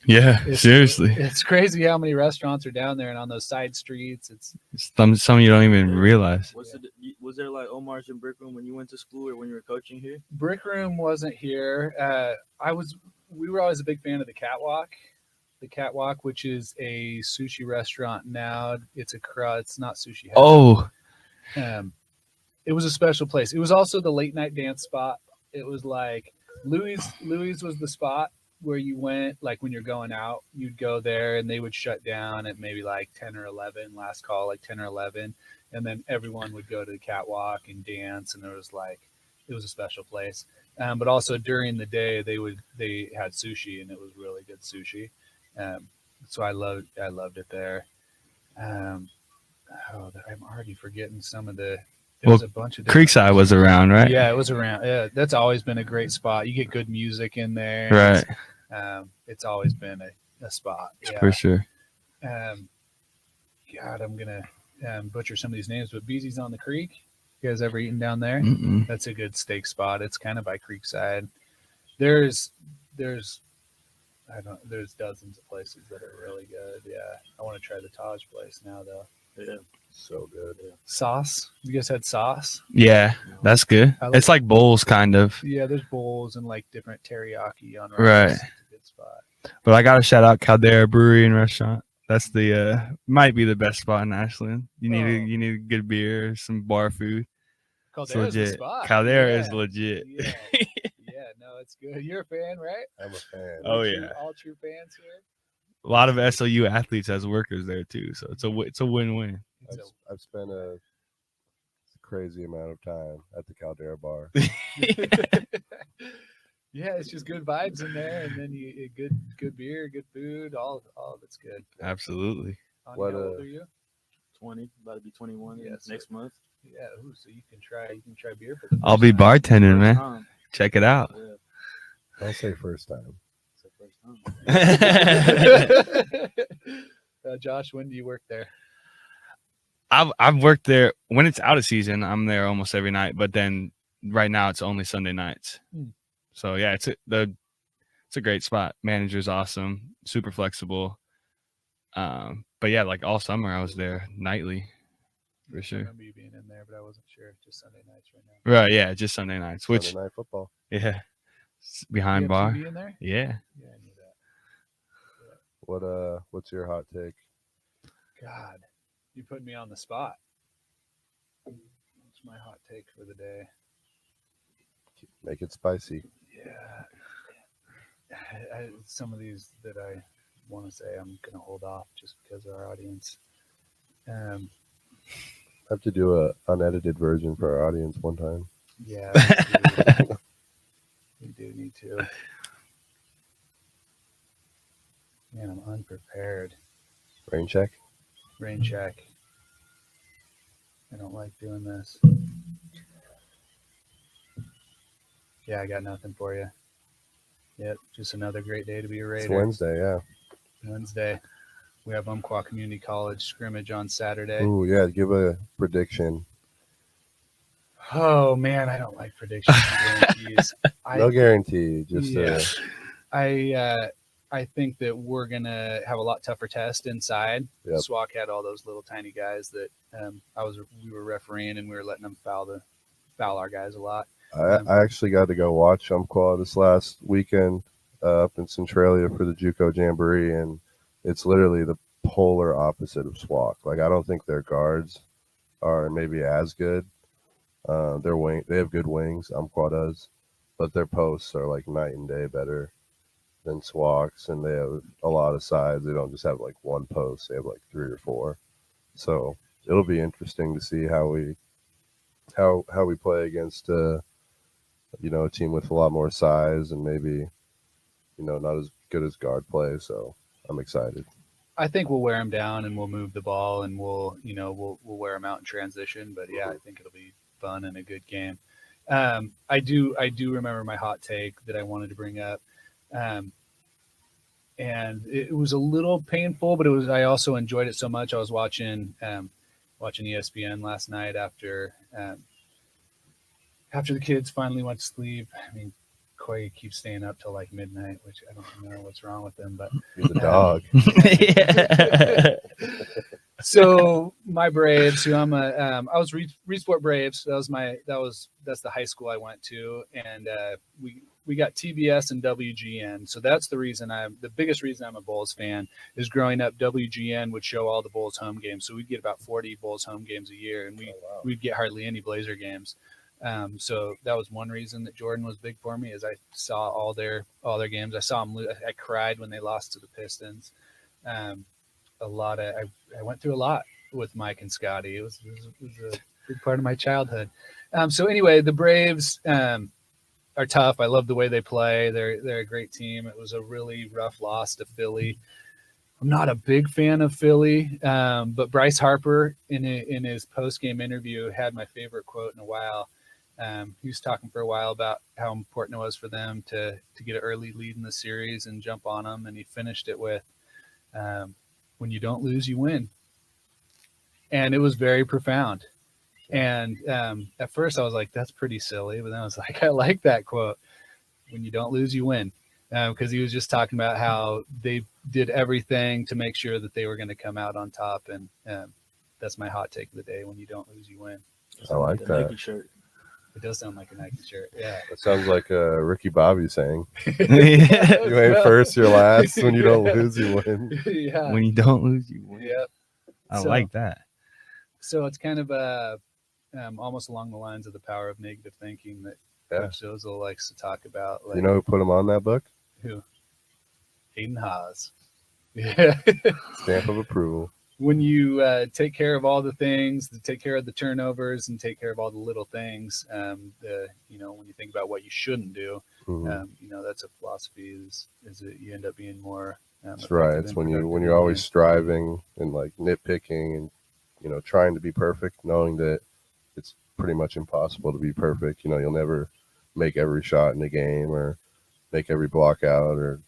Speaker 2: Yeah,
Speaker 1: It's-
Speaker 2: seriously.
Speaker 1: It's crazy how many restaurants are down there and on those side streets. It's
Speaker 2: Some you don't even realize.
Speaker 4: Was there like Omar's and Brick Room when you went to school or when you were coaching here?
Speaker 1: Brick Room wasn't here. We were always a big fan of the Catwalk. The Catwalk, which is a sushi restaurant now. It's not sushi. Heaven.
Speaker 2: Oh,
Speaker 1: It was a special place. It was also the late night dance spot. It was like Louis was the spot where you went, like when you're going out, you'd go there and they would shut down at maybe like 10 or 11, last call, like 10 or 11. And then everyone would go to the Catwalk and dance. And it was a special place. But also during the day they had sushi, and it was really good sushi. So I loved it there. I'm already forgetting some of the. There was a bunch of different-
Speaker 2: Creekside was around, right?
Speaker 1: Yeah, it was around. Yeah, that's always been a great spot. You get good music in there.
Speaker 2: Right.
Speaker 1: It's always been a spot. Yeah.
Speaker 2: For sure.
Speaker 1: God, butcher some of these names, but Beezy's on the Creek. You guys ever eaten down there?
Speaker 2: Mm-mm.
Speaker 1: That's a good steak spot. It's kind of by Creekside. There's dozens of places that are really good. Yeah, I want to try the Taj place now though.
Speaker 4: Yeah.
Speaker 3: So good.
Speaker 1: Sauce. You guys had sauce?
Speaker 2: Yeah, that's good.
Speaker 1: I like-
Speaker 2: It's like bowls, kind of.
Speaker 1: Yeah, there's bowls and like different teriyaki on rice.
Speaker 2: Right.
Speaker 1: It's a good spot.
Speaker 2: But I got to shout out Caldera Brewery and Restaurant. That's the might be the best spot in Ashland. You need good beer, some bar food. It's
Speaker 1: Caldera's the
Speaker 2: legit.
Speaker 1: spot.
Speaker 2: Caldera
Speaker 1: Yeah.
Speaker 2: is legit.
Speaker 1: Yeah. Yeah, no, it's good. You're a fan, right?
Speaker 3: I'm a fan.
Speaker 2: Oh,
Speaker 1: All
Speaker 2: yeah.
Speaker 1: all true fans here.
Speaker 2: A lot of SLU athletes as workers there too, so it's a win-win.
Speaker 3: I've spent a crazy amount of time at the Caldera bar.
Speaker 1: Yeah, it's just good vibes in there, and then you good beer, good food, all of it's good.
Speaker 2: Absolutely.
Speaker 1: Ani,
Speaker 3: What,
Speaker 1: how old are you?
Speaker 4: 20, about to be 21
Speaker 1: Yes,
Speaker 4: next
Speaker 1: sir.
Speaker 4: month.
Speaker 1: Yeah, so you can try beer for the
Speaker 2: I'll
Speaker 1: first
Speaker 2: be
Speaker 1: time.
Speaker 2: bartending,
Speaker 4: First
Speaker 2: man.
Speaker 4: time.
Speaker 2: Check it out.
Speaker 4: Yeah,
Speaker 3: Don't say first time.
Speaker 4: it's the first time.
Speaker 1: Josh, when do you work there?
Speaker 2: I've worked there when it's out of season. I'm there almost every night, but then right now it's only Sunday nights. So yeah, it's a great spot. Manager's awesome, super flexible. But yeah, like all summer I was there nightly, for
Speaker 1: I
Speaker 2: sure.
Speaker 1: remember you being in there, but I wasn't sure. Just Sunday nights right now.
Speaker 2: Right? Yeah, just Sunday nights. Which
Speaker 3: Sunday night football.
Speaker 2: yeah,
Speaker 1: You
Speaker 2: behind
Speaker 1: have
Speaker 2: bar.
Speaker 1: TV in there?
Speaker 2: Yeah.
Speaker 1: Yeah, I knew that.
Speaker 3: What's your hot take?
Speaker 1: God, you put me on the spot. What's my hot take for the day?
Speaker 3: Make it spicy.
Speaker 1: Yeah, some of these that I want to say I'm going to hold off just because of our audience.
Speaker 3: Have to do a unedited version for our audience one time.
Speaker 1: Yeah, we do need to. Man, I'm unprepared.
Speaker 3: Rain check.
Speaker 1: Rain check. I don't like doing this. Yeah, I got nothing for you. Yep, just another great day to be a
Speaker 3: It's
Speaker 1: Raider.
Speaker 3: Wednesday, yeah.
Speaker 1: Wednesday. We have Umpqua Community College scrimmage on Saturday.
Speaker 3: Ooh, yeah. Give a prediction.
Speaker 1: Oh man, I don't like predictions and guarantees.
Speaker 3: No guarantee. Just
Speaker 1: Yeah. I think that we're gonna have a lot tougher test inside.
Speaker 3: Yep.
Speaker 1: SWAC had all those little tiny guys that we were refereeing and we were letting them foul our guys a lot.
Speaker 3: I actually got to go watch Umpqua this last weekend up in Centralia for the JUCO Jamboree, and it's literally the polar opposite of SWAC. Like, I don't think their guards are maybe as good. They have good wings, Umpqua does, but their posts are like night and day better than SWAC's, and they have a lot of sides. They don't just have like one post; they have like 3 or 4. So it'll be interesting to see how we play against a team with a lot more size and maybe not as good as guard play. So I'm excited.
Speaker 1: I think we'll wear them down and we'll move the ball and we'll wear them out in transition. But yeah, I think it'll be fun and a good game. I do remember my hot take that I wanted to bring up. And it was a little painful, but I also enjoyed it so much. I was watching ESPN last night after the kids finally went to sleep. I mean, Coy keeps staying up till like midnight, which I don't know what's wrong with him, but
Speaker 3: He's a dog.
Speaker 1: So my Braves, who I was Resport Braves. That's the high school I went to, and we got TBS and WGN. So that's the biggest reason I'm a Bulls fan is growing up. WGN would show all the Bulls home games, so we'd get about 40 Bulls home games a year, and we'd get hardly any Blazer games. So that was one reason that Jordan was big for me, is I saw all their games. I saw them. I cried when they lost to the Pistons. I went through a lot with Mike and Scotty. It was a big part of my childhood. So anyway, the Braves are tough. I love the way they play. They're a great team. It was a really rough loss to Philly. I'm not a big fan of Philly, but Bryce Harper in his post-game interview had my favorite quote in a while. He was talking for a while about how important it was for them to get an early lead in the series and jump on them, and he finished it with, "When you don't lose, you win." and it was very profound. And at first I was like, that's pretty silly, but then I was like, I like that quote. When you don't lose, you win. Because he was just talking about how they did everything to make sure that they were going to come out on top. And that's my hot take of the day. When you don't lose, you win.
Speaker 3: I like
Speaker 4: The
Speaker 3: that.
Speaker 4: Nike shirt.
Speaker 1: It does sound like a Nike shirt. Yeah.
Speaker 3: That sounds like Ricky Bobby saying,
Speaker 2: Yeah.
Speaker 3: "You ain't first, you're last. When you don't lose, you win."
Speaker 1: Yeah.
Speaker 2: When you don't lose, you win.
Speaker 1: Yep.
Speaker 2: I
Speaker 1: So-
Speaker 2: like that.
Speaker 1: So it's kind of almost along the lines of the power of negative thinking that
Speaker 3: Yeah.
Speaker 1: Coach Ozil likes to talk about. Like,
Speaker 3: You know who put him on that book?
Speaker 1: who? Aden Hawes. Yeah.
Speaker 3: Stamp of approval.
Speaker 1: When you take care of all the things, take care of the turnovers, and take care of all the little things, when you think about what you shouldn't do,
Speaker 3: Mhm.
Speaker 1: that's a philosophy is that you end up being more.
Speaker 3: That's right.
Speaker 1: effective
Speaker 3: It's
Speaker 1: and
Speaker 3: when
Speaker 1: productive
Speaker 3: you're
Speaker 1: in
Speaker 3: always
Speaker 1: the
Speaker 3: striving and like nitpicking and trying to be perfect, knowing that it's pretty much impossible to be perfect. You'll never make every shot in the game or make every block out or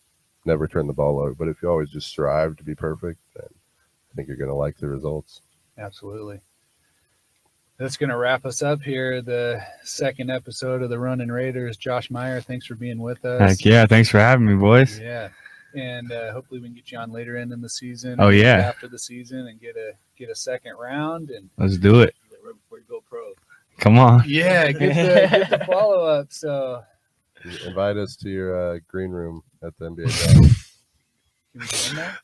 Speaker 3: never turn the ball over. But if you always just strive to be perfect, then I think you're going to like the results.
Speaker 1: Absolutely. That's going to wrap us up here. The second episode of the Running Raiders. Josh Meyer, thanks for being with us.
Speaker 2: Heck yeah. Thanks for having me, boys.
Speaker 1: Yeah. And hopefully we can get you on later in the season.
Speaker 2: Oh, yeah.
Speaker 1: After the season and get a second round. And
Speaker 2: Let's do it.
Speaker 4: Right before you go pro.
Speaker 2: Come on.
Speaker 1: yeah, get the follow up. So
Speaker 3: Invite us to your green room at the NBA draft.
Speaker 1: can we join that?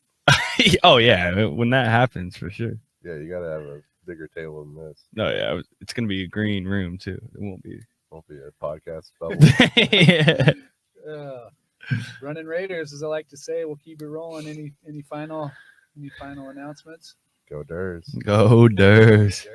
Speaker 2: Oh, yeah. When that happens, for sure.
Speaker 3: Yeah, you got to have a bigger table than this.
Speaker 2: No, yeah. It's going to be a green room, too. It won't be.
Speaker 3: Won't be a podcast bubble.
Speaker 2: Yeah.
Speaker 1: Running Raiders, as I like to say, we'll keep it rolling. Any final announcements?
Speaker 3: Go Durs.
Speaker 2: Go Durs.